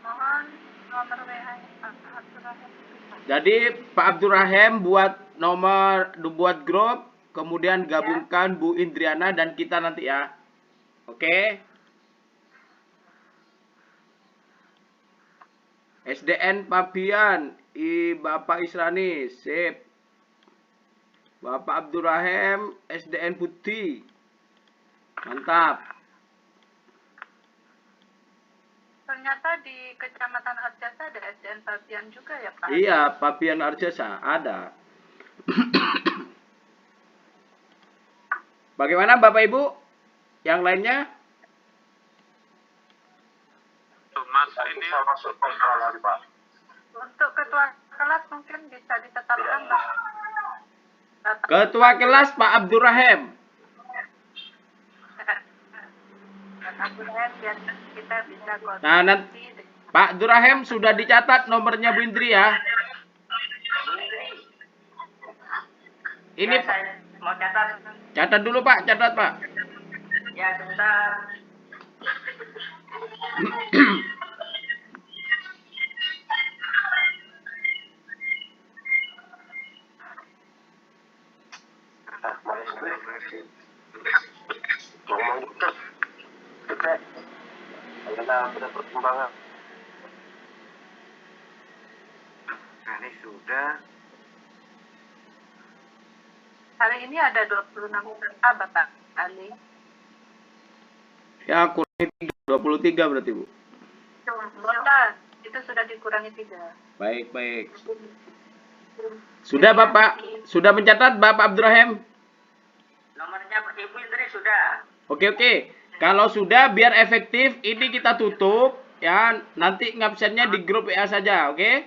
Mohon nomor WA Pak Abdurrahim. Jadi Pak Abdurrahim buat grup, kemudian gabungkan Bu Indriana dan kita nanti ya. Oke. SDN Pabian, Bapak Israni, sip. Bapak Abdurrahim, SDN Putih. Mantap. Ternyata di Kecamatan Arjasa ada SDN Pabian juga ya Pak? Iya, Pabian Arjasa ada. Bagaimana Bapak Ibu? Yang lainnya? Mas, ini masuk kontrol lagi, Pak. Untuk ketua kelas mungkin bisa ditetapkan Pak. Ketua kelas Pak Abdurrahim. Abdurrahim biar kita bisa koordinasi. Nah, nanti Pak Abdurrahim sudah dicatat nomornya Bu Indri ya. Ini Ya, saya mau catat. catat dulu Pak, catat Pak. Ya, sebentar. Ngomong gitu. Kita ada perkembangan. Nah, ini sudah. Hari ini ada 26 peserta Bapak Ali. Ya, kurangi 23 berarti Bu. Bentar, itu sudah dikurangi 3. Baik, baik. Sudah Bapak, sudah mencatat Bapak Abdurrahim? Nomornya Ibu Indri sudah. Oke. Kalau sudah biar efektif ini kita tutup ya, nanti ngabsennya di grup WA saja, oke?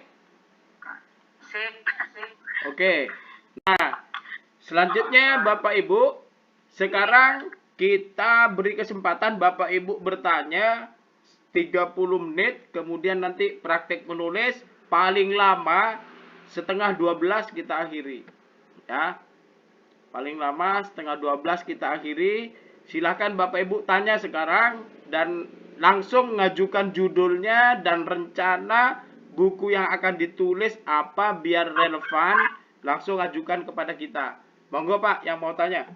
Sip. Oke. Nah, selanjutnya Bapak Ibu, sekarang kita beri kesempatan Bapak Ibu bertanya 30 menit, kemudian nanti praktek menulis paling lama setengah 12 kita akhiri. Ya. Paling lama setengah 12 kita akhiri. Silakan Bapak Ibu tanya sekarang dan langsung ngajukan judulnya dan rencana buku yang akan ditulis apa biar relevan, langsung ajukan kepada kita. Monggo Pak yang mau tanya.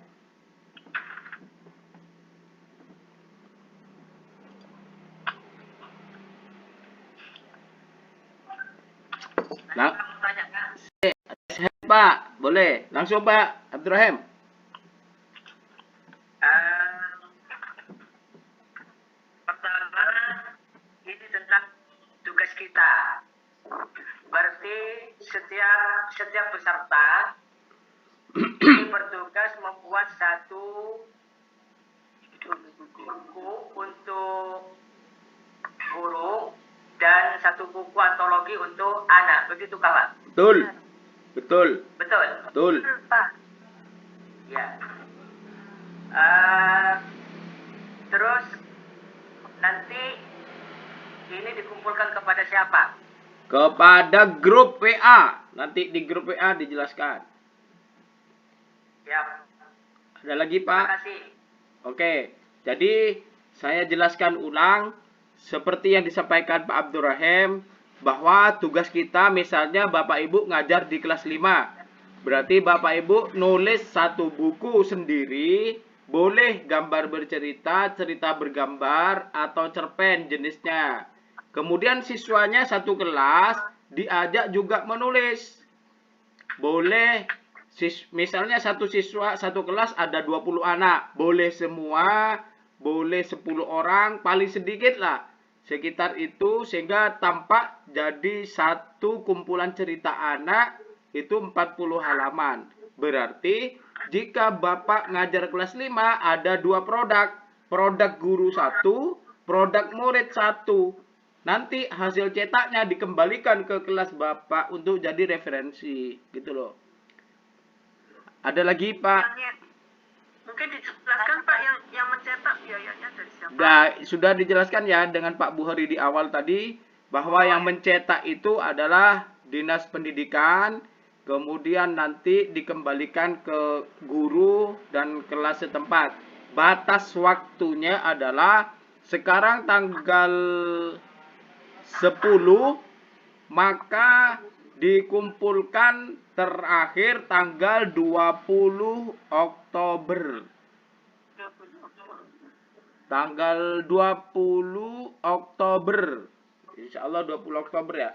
Nah, Pak, boleh. Langsung Pak Abdurrahim. Pertama, ini tentang tugas kita. Berarti setiap peserta ini bertugas membuat satu buku untuk guru dan satu buku antologi untuk anak. Begitu kawan? Betul. Betul. Betul. Betul. Pak. Ya. Terus nanti ini dikumpulkan kepada siapa? Kepada grup WA. Nanti di grup WA dijelaskan. Siap. Ada lagi Terima Pak? kasih. Oke. Jadi saya jelaskan ulang seperti yang disampaikan Pak Abdurrahim bahwa tugas kita misalnya Bapak Ibu ngajar di kelas 5. Berarti Bapak Ibu nulis satu buku sendiri, boleh gambar bercerita, cerita bergambar, atau cerpen jenisnya. Kemudian siswanya satu kelas diajak juga menulis. Boleh, misalnya satu siswa, satu kelas ada 20 anak. Boleh semua, boleh 10 orang, paling sedikit lah. Sekitar itu sehingga tampak jadi satu kumpulan cerita anak itu 40 halaman. Berarti jika Bapak ngajar kelas 5 ada 2 produk. Produk guru 1, produk murid 1. Nanti hasil cetaknya dikembalikan ke kelas Bapak untuk jadi referensi. Gitu loh. Ada lagi Pak? Mungkin dijelaskan Pak yang mencetak biayanya dari siapa? Nah, sudah dijelaskan ya dengan Pak Buhari di awal tadi bahwa yang mencetak itu adalah Dinas Pendidikan. kemudian nanti dikembalikan ke guru dan kelas setempat. Batas waktunya adalah sekarang tanggal 10, maka dikumpulkan terakhir tanggal 20 Oktober. Tanggal 20 Oktober. Insya Allah 20 Oktober ya.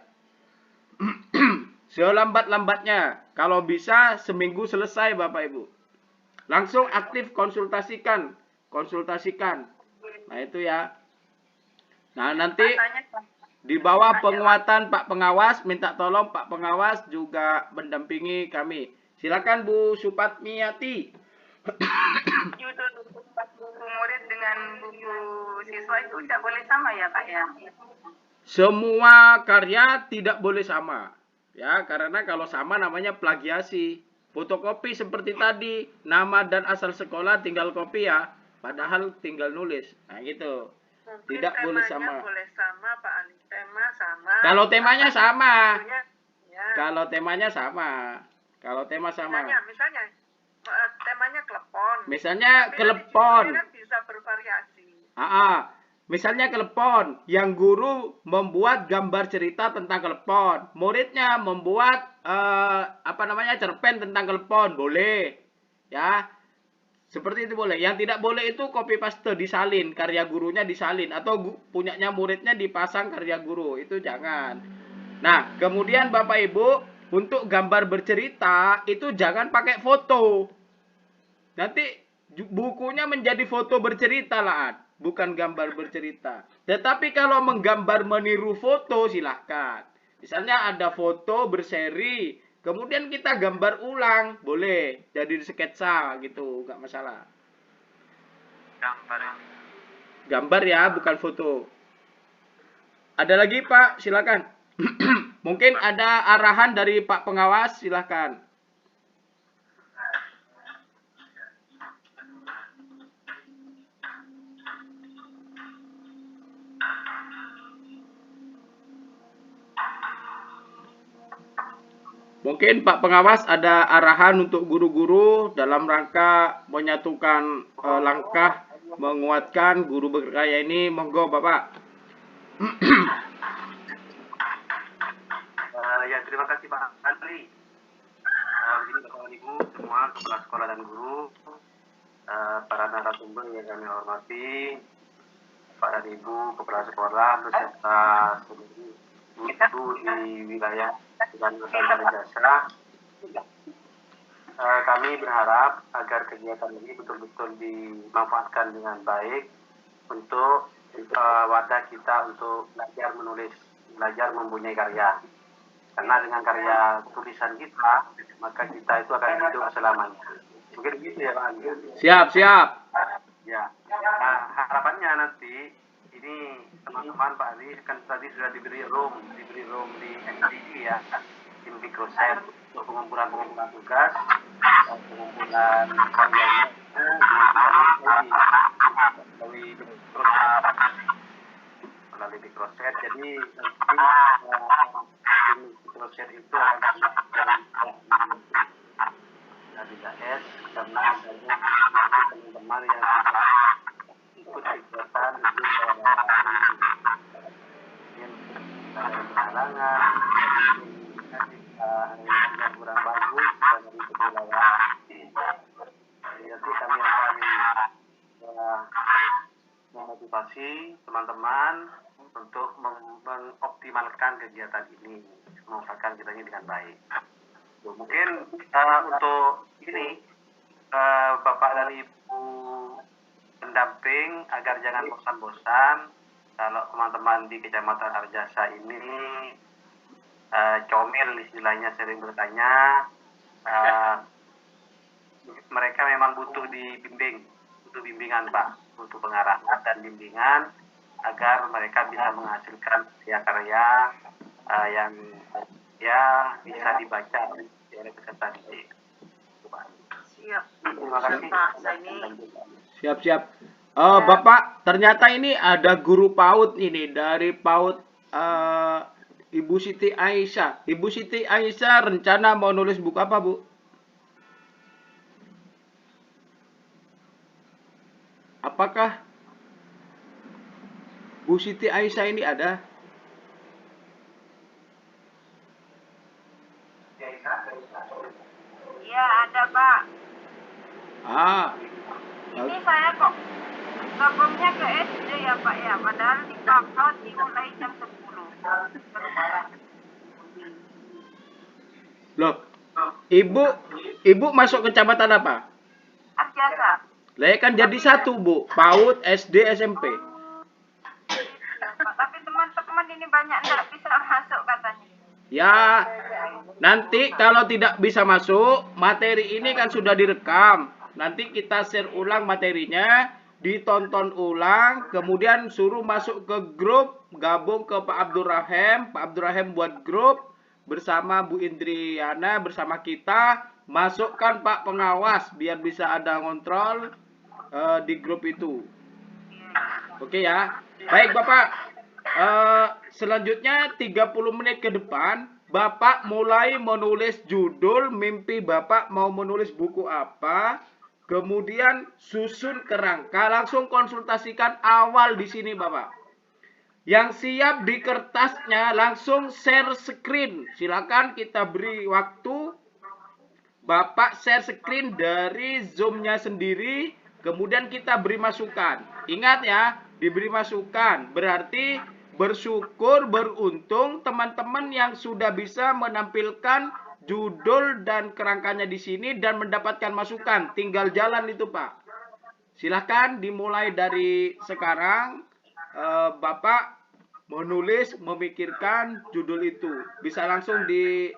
Selambat-lambatnya. Kalau bisa seminggu selesai Bapak Ibu. Langsung aktif konsultasikan. Nah itu ya. Nah nanti di bawah penguatan Pak Pengawas, minta tolong Pak Pengawas juga mendampingi kami. Silakan Bu Supatmiati. Buku murid dengan buku siswa itu tidak boleh sama ya Pak ya? Semua karya tidak boleh sama. Ya, karena kalau sama namanya plagiasi. Fotokopi seperti tadi, nama dan asal sekolah tinggal kopi ya, padahal tinggal nulis. Nah, gitu. Mungkin Tidak boleh sama. boleh sama Pak Ali. Tema sama. Kalau temanya sama. Ya. Kalau temanya sama. Kalau tema sama. Misalnya temanya klepon. Misalnya Tapi kelepon. kan bisa bervariasi. Misalnya kelepon, yang guru membuat gambar cerita tentang kelepon, muridnya membuat cerpen tentang kelepon, boleh, ya, seperti itu boleh. Yang tidak boleh itu copy paste, disalin, karya gurunya disalin, atau punyanya muridnya dipasang karya guru, itu jangan. Nah, kemudian Bapak Ibu, untuk gambar bercerita itu jangan pakai foto, nanti bukunya menjadi foto bercerita lah. Bukan gambar bercerita. Tetapi kalau menggambar meniru foto silahkan. Misalnya ada foto berseri, kemudian kita gambar ulang, boleh. Jadi sketsa gitu, nggak masalah. Gambar ya, bukan foto. Ada lagi Pak, silakan. Mungkin ada arahan dari Pak Pengawas, silakan. Mungkin Pak Pengawas ada arahan untuk guru-guru dalam rangka menyatukan langkah menguatkan guru berkarya ini. Monggo Bapak. Ya, terima kasih Pak Ali. Begini Bapak Ibu semua, kepala sekolah dan guru, para narasumber yang kami hormati, Pak dan Ibu, kepala sekolah, beserta seluruh guru di wilayah dan jasa. Kami berharap agar kegiatan ini betul-betul dimanfaatkan dengan baik untuk wadah kita untuk belajar menulis, belajar mempunyai karya. Karena dengan karya tulisan kita, maka kita itu akan hidup selamanya. Mungkin begitu ya Pak. Siap. Ya. Nah, harapannya nanti ini teman-teman Pak Ali kan tadi sudah diberi room di MDI ya, di Microset untuk pengumpulan tugas, pengumpulan karyanya melalui Microset. Jadi nanti Microset itu akan dari KS karena banyak teman-teman yang ikut kegiatan berhalangan, yang kurang bagus dari kewilayaan. Jadi kami akan memotivasi teman-teman untuk mengoptimalkan kegiatan ini, memanfaatkan kegiatan dengan baik. Mungkin untuk ini Bapak dan Ibu pendamping agar jangan bosan-bosan. Kalau teman-teman di Kecamatan Arjasa ini comil istilahnya, sering bertanya, mereka memang butuh bimbingan Pak, butuh pengarahan dan bimbingan agar mereka bisa menghasilkan karya-karya yang bisa dibaca oleh peserta didik. Siap. Terima kasih. Siap. Bapak, ternyata ini ada guru PAUD ini dari PAUD Ibu Siti Aisyah. Ibu Siti Aisyah rencana mau nulis buku apa, Bu? Apakah Bu Siti Aisyah ini ada? Iya, ada, Pak. Ah, Ini saya kok gabungnya ke SD ya, Pak ya. Padahal di kampus dimulai jam 10. loh, Ibu masuk kecamatan apa? Arjasa. Lah kan jadi satu, Bu. PAUD, SD, SMP. Tapi teman-teman ini banyak nggak bisa masuk katanya. Ya, nanti kalau tidak bisa masuk, materi ini kan sudah direkam. Nanti kita share ulang materinya, ditonton ulang, kemudian suruh masuk ke grup, gabung ke Pak Abdurrahim. Pak Abdurrahim buat grup bersama Bu Indriana, bersama kita, masukkan Pak pengawas biar bisa ada ngontrol di grup itu. Oke ya. Baik Bapak. Selanjutnya 30 menit ke depan Bapak mulai menulis judul, mimpi Bapak mau menulis buku apa, kemudian susun kerangka, langsung konsultasikan awal di sini Bapak. Yang siap di kertasnya langsung share screen. Silakan kita beri waktu. Bapak share screen dari Zoom-nya sendiri, kemudian kita beri masukan. Ingat ya, diberi masukan berarti bersyukur, beruntung teman-teman yang sudah bisa menampilkan judul dan kerangkanya di sini dan mendapatkan masukan. Tinggal jalan itu Pak. Silahkan dimulai dari sekarang. Bapak menulis, memikirkan judul itu. Bisa langsung di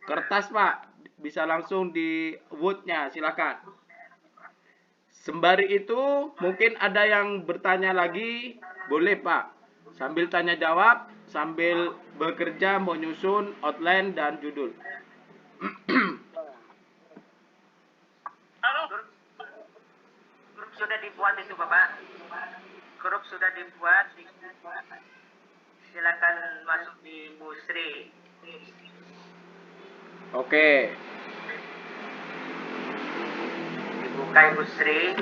kertas Pak. Bisa langsung di Word-nya. Silakan. Sembari itu mungkin ada yang bertanya lagi, boleh Pak. Sambil tanya jawab, sambil bekerja menyusun outline dan judul. Grup sudah dibuat itu Bapak. Grup sudah dibuat. Silakan masuk di Bu Sri. Oke. Dibuka Ibu Sri.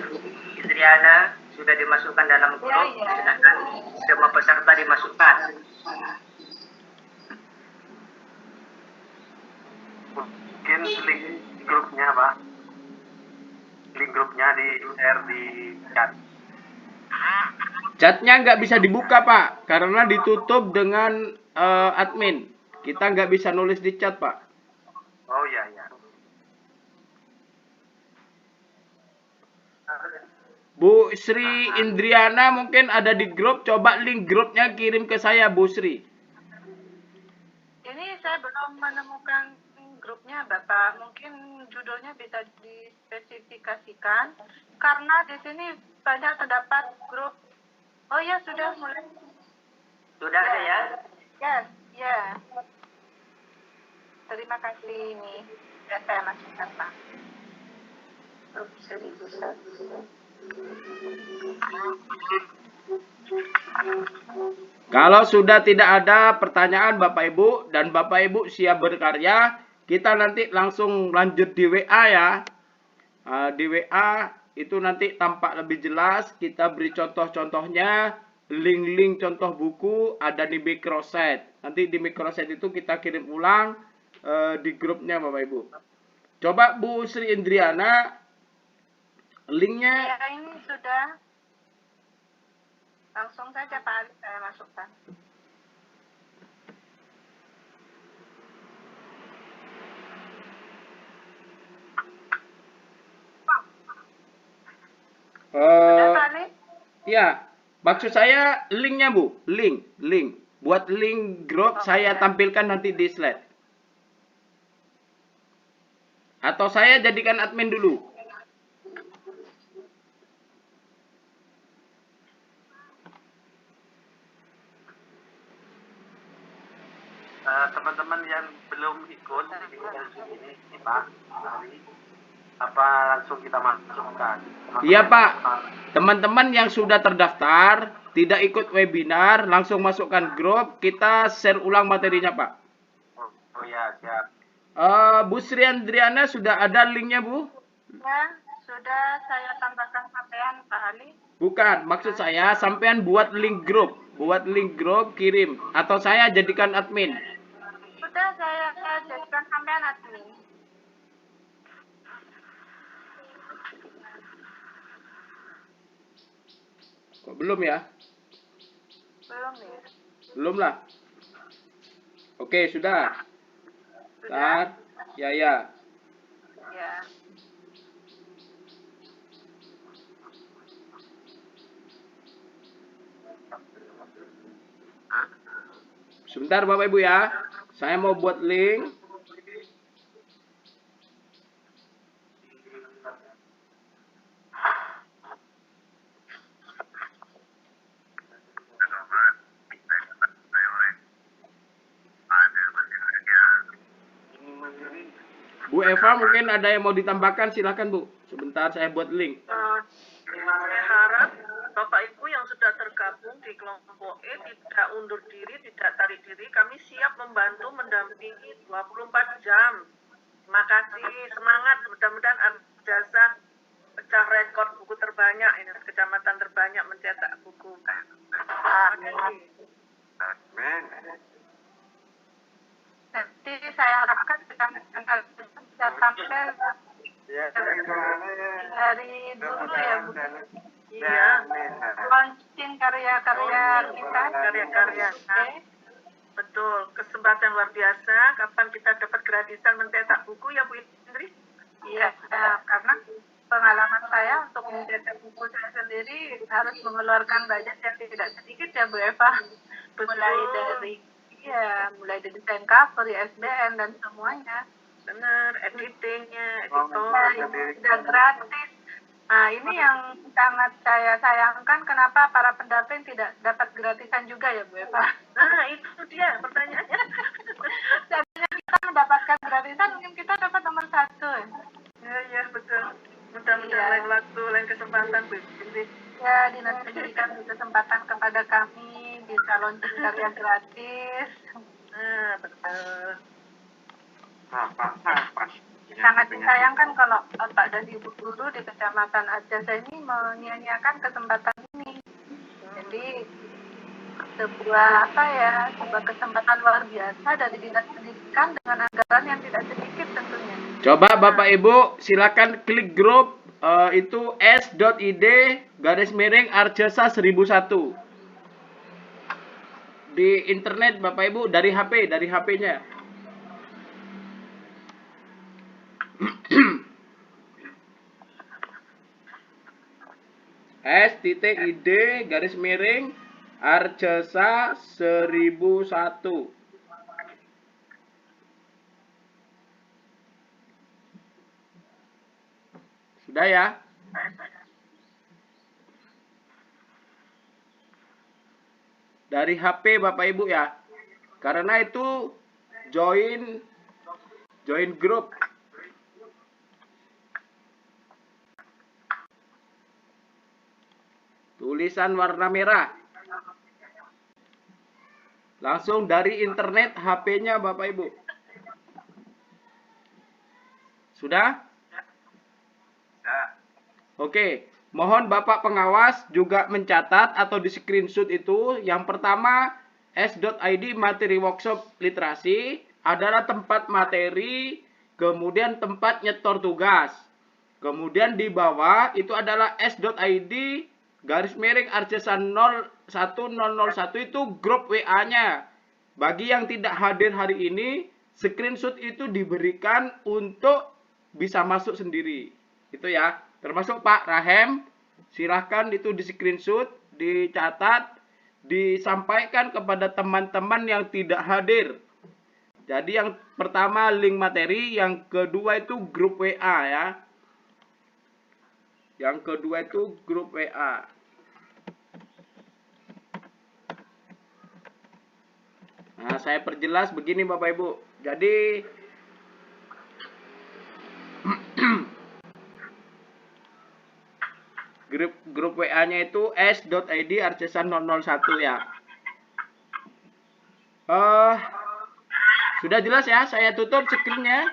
Indriana sudah dimasukkan dalam grup. Silakan semua peserta dimasukkan. Mungkin link grupnya Pak. Link grupnya di share di chat. Chatnya nggak bisa dibuka Pak, karena ditutup dengan admin. Kita nggak bisa nulis di chat Pak. Oh iya. Bu Sri Indriana mungkin ada di grup, coba link grupnya kirim ke saya Bu Sri. Ini saya belum menemukan grupnya Bapak. Mungkin judulnya bisa dispesifikasikan karena di sini banyak terdapat grup. Oh ya, sudah mulai. Sudah ada ya? Ya. Terima kasih ini. Ya, saya masukkan Pak. Grup 1001. Kalau sudah tidak ada pertanyaan Bapak Ibu dan Bapak Ibu siap berkarya, kita nanti langsung lanjut di WA ya. Di WA itu nanti tampak lebih jelas, kita beri contoh-contohnya, link-link contoh buku ada di microset. Nanti di microset itu kita kirim ulang di grupnya Bapak Ibu. Coba Bu Sri Indriana, linknya. Ya, ini sudah. Langsung saja Pak Ali saya masukkan. Sudah Pak Ali? Ya, maksud saya linknya Bu, link. Buat link grup saya tampilkan nanti di slide. Atau saya jadikan admin dulu. Teman-teman yang belum ikut di ini Pak Ali, apa langsung kita masukkan? Iya Pak, teman-teman yang sudah terdaftar, tidak ikut webinar, langsung masukkan grup, kita share ulang materinya Pak. Oh ya, siap. Bu Sri Andriana sudah ada linknya Bu? Ya, sudah saya tambahkan sampean Pak Ali. Bukan, maksud saya sampean buat link grup, kirim, atau saya jadikan admin. Sudah saya jadikan sampean admin. Kok belum ya? Belum ya? Belum lah. Oke, sudah. Bentar. Ya. Ya. Sebentar Bapak Ibu ya. Saya mau buat link. Bu Eva mungkin ada yang mau ditambahkan, silakan Bu. Sebentar saya buat link. Saya harap Bapak Ibu yang sudah tergabung di kelompok E tidak undur diri, tidak tarik diri. Kami siap membantu mendampingi 24 jam. Terima kasih, semangat. Mudah-mudahan jasa pecah rekor buku terbanyak ini, kecamatan terbanyak mencetak buku. Nanti saya harapkan tanggal bisa sampai dari dulu ya Bu. Iya. Launching karya-karya kita. Karya-karya. Betul, kesempatan luar biasa. Kapan kita dapat gratisan mencetak buku ya Bu Indri? Iya, karena pengalaman saya untuk mencetak buku saya sendiri harus mengeluarkan budget yang tidak sedikit ya Bu Eva. Mulai dari desain cover, ISBN dan semuanya. Benar, editingnya, sudah gratis. Nah, ini yang sangat saya sayangkan, kenapa para pendamping tidak dapat gratisan juga ya Bu Eva? Nah, itu dia pertanyaannya. Seandainya kita mendapatkan gratisan, mungkin kita dapat nomor 1. Iya, betul. Mudah-mudahan lain waktu, lain kesempatan Bu Indri. Ya, diberikan kesempatan kepada kami bisa launching karya gratis. Nah, betul. Sangat disayangkan kalau Bapak dan Ibu guru di Kecamatan Arjasa ini menyia-nyiakan kesempatan ini. Jadi sebuah kesempatan luar biasa dari Dinas Pendidikan dengan anggaran yang tidak sedikit tentunya. Coba Bapak Ibu silakan klik grup itu s.id/Arjasa 1001 di internet Bapak Ibu, dari HP-nya. s.id/Arjasa 1001. Sudah ya? Dari HP Bapak Ibu ya. Karena itu join grup. Tulisan warna merah. Langsung dari internet HP-nya Bapak Ibu. Sudah? Oke, mohon Bapak pengawas juga mencatat atau di screenshot itu. Yang pertama, s.id materi workshop literasi adalah tempat materi, kemudian tempat nyetor tugas. Kemudian di bawah itu adalah s.id/Arjasa 01001 itu grup WA-nya. Bagi yang tidak hadir hari ini, screenshot itu diberikan untuk bisa masuk sendiri. Itu ya. Termasuk Pak Rahem, silahkan itu di screenshot, dicatat, disampaikan kepada teman-teman yang tidak hadir. Jadi yang pertama link materi, yang kedua itu grup WA ya. Yang kedua itu grup WA. Nah, saya perjelas begini Bapak Ibu. Jadi grup WA-nya itu s.id arcesan 001 ya. Sudah jelas ya, saya tutup screen-nya.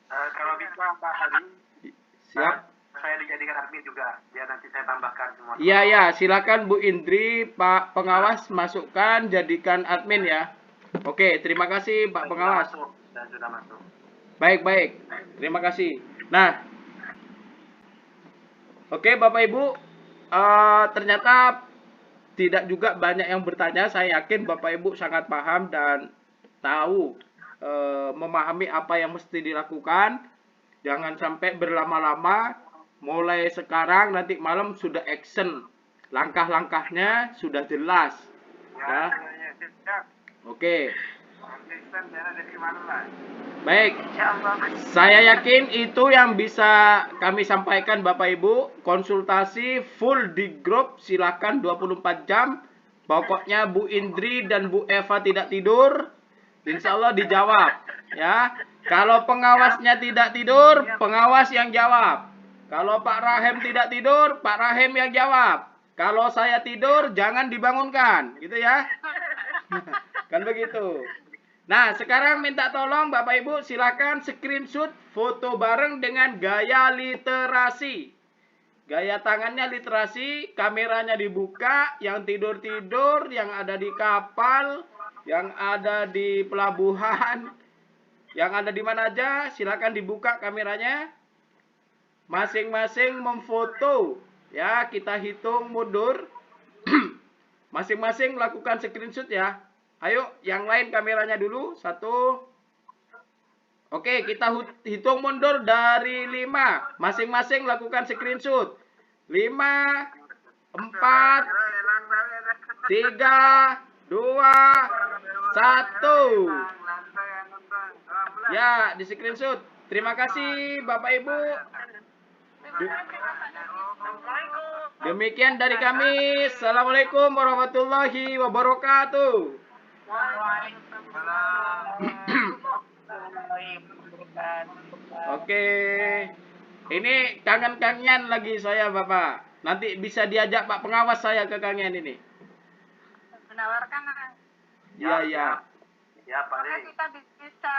Kalau bisa Pak Hari, Siap. saya dijadikan admin juga, biar nanti saya tambahkan semua. Iya ya, silakan Bu Indri, Pak Pengawas masukkan jadikan admin ya. Oke, terima kasih Pak Pengawas. Dan sudah masuk. Baik. Terima kasih. Nah, oke Bapak Ibu, ternyata tidak juga banyak yang bertanya. Saya yakin Bapak Ibu sangat paham dan tahu, memahami apa yang mesti dilakukan. Jangan sampai berlama-lama. Mulai sekarang nanti malam sudah action. Langkah-langkahnya sudah jelas. Ya. Oke. Baik. Saya yakin itu yang bisa kami sampaikan Bapak Ibu. Konsultasi full di grup silakan 24 jam. Pokoknya Bu Indri dan Bu Eva tidak tidur. Insya Allah dijawab. Ya. Kalau pengawasnya tidak tidur, pengawas yang jawab. Kalau Pak Rahim tidak tidur, Pak Rahim yang jawab. Kalau saya tidur, jangan dibangunkan. Gitu ya. Kan begitu. Nah, sekarang minta tolong Bapak Ibu silakan screenshot foto bareng dengan gaya literasi. Gaya tangannya literasi, kameranya dibuka, yang tidur-tidur, yang ada di kapal, yang ada di pelabuhan, yang ada di mana aja, silakan dibuka kameranya. Masing-masing memfoto. Ya, kita hitung mundur. Masing-masing lakukan screenshot ya. Ayo, yang lain kameranya dulu. 1. Oke, kita hitung mundur dari 5. Masing-masing lakukan screenshot. 5, 4, 3, 2, 1. Ya, di screenshot. Terima kasih Bapak Ibu. Demikian dari kami. Assalamualaikum warahmatullahi wabarakatuh. Oke. Ini kangen-kangen lagi saya Bapak. Nanti bisa diajak Pak Pengawas saya ke kangen ini. Menawarkan. Ya. Ya, Pak. Kita bisa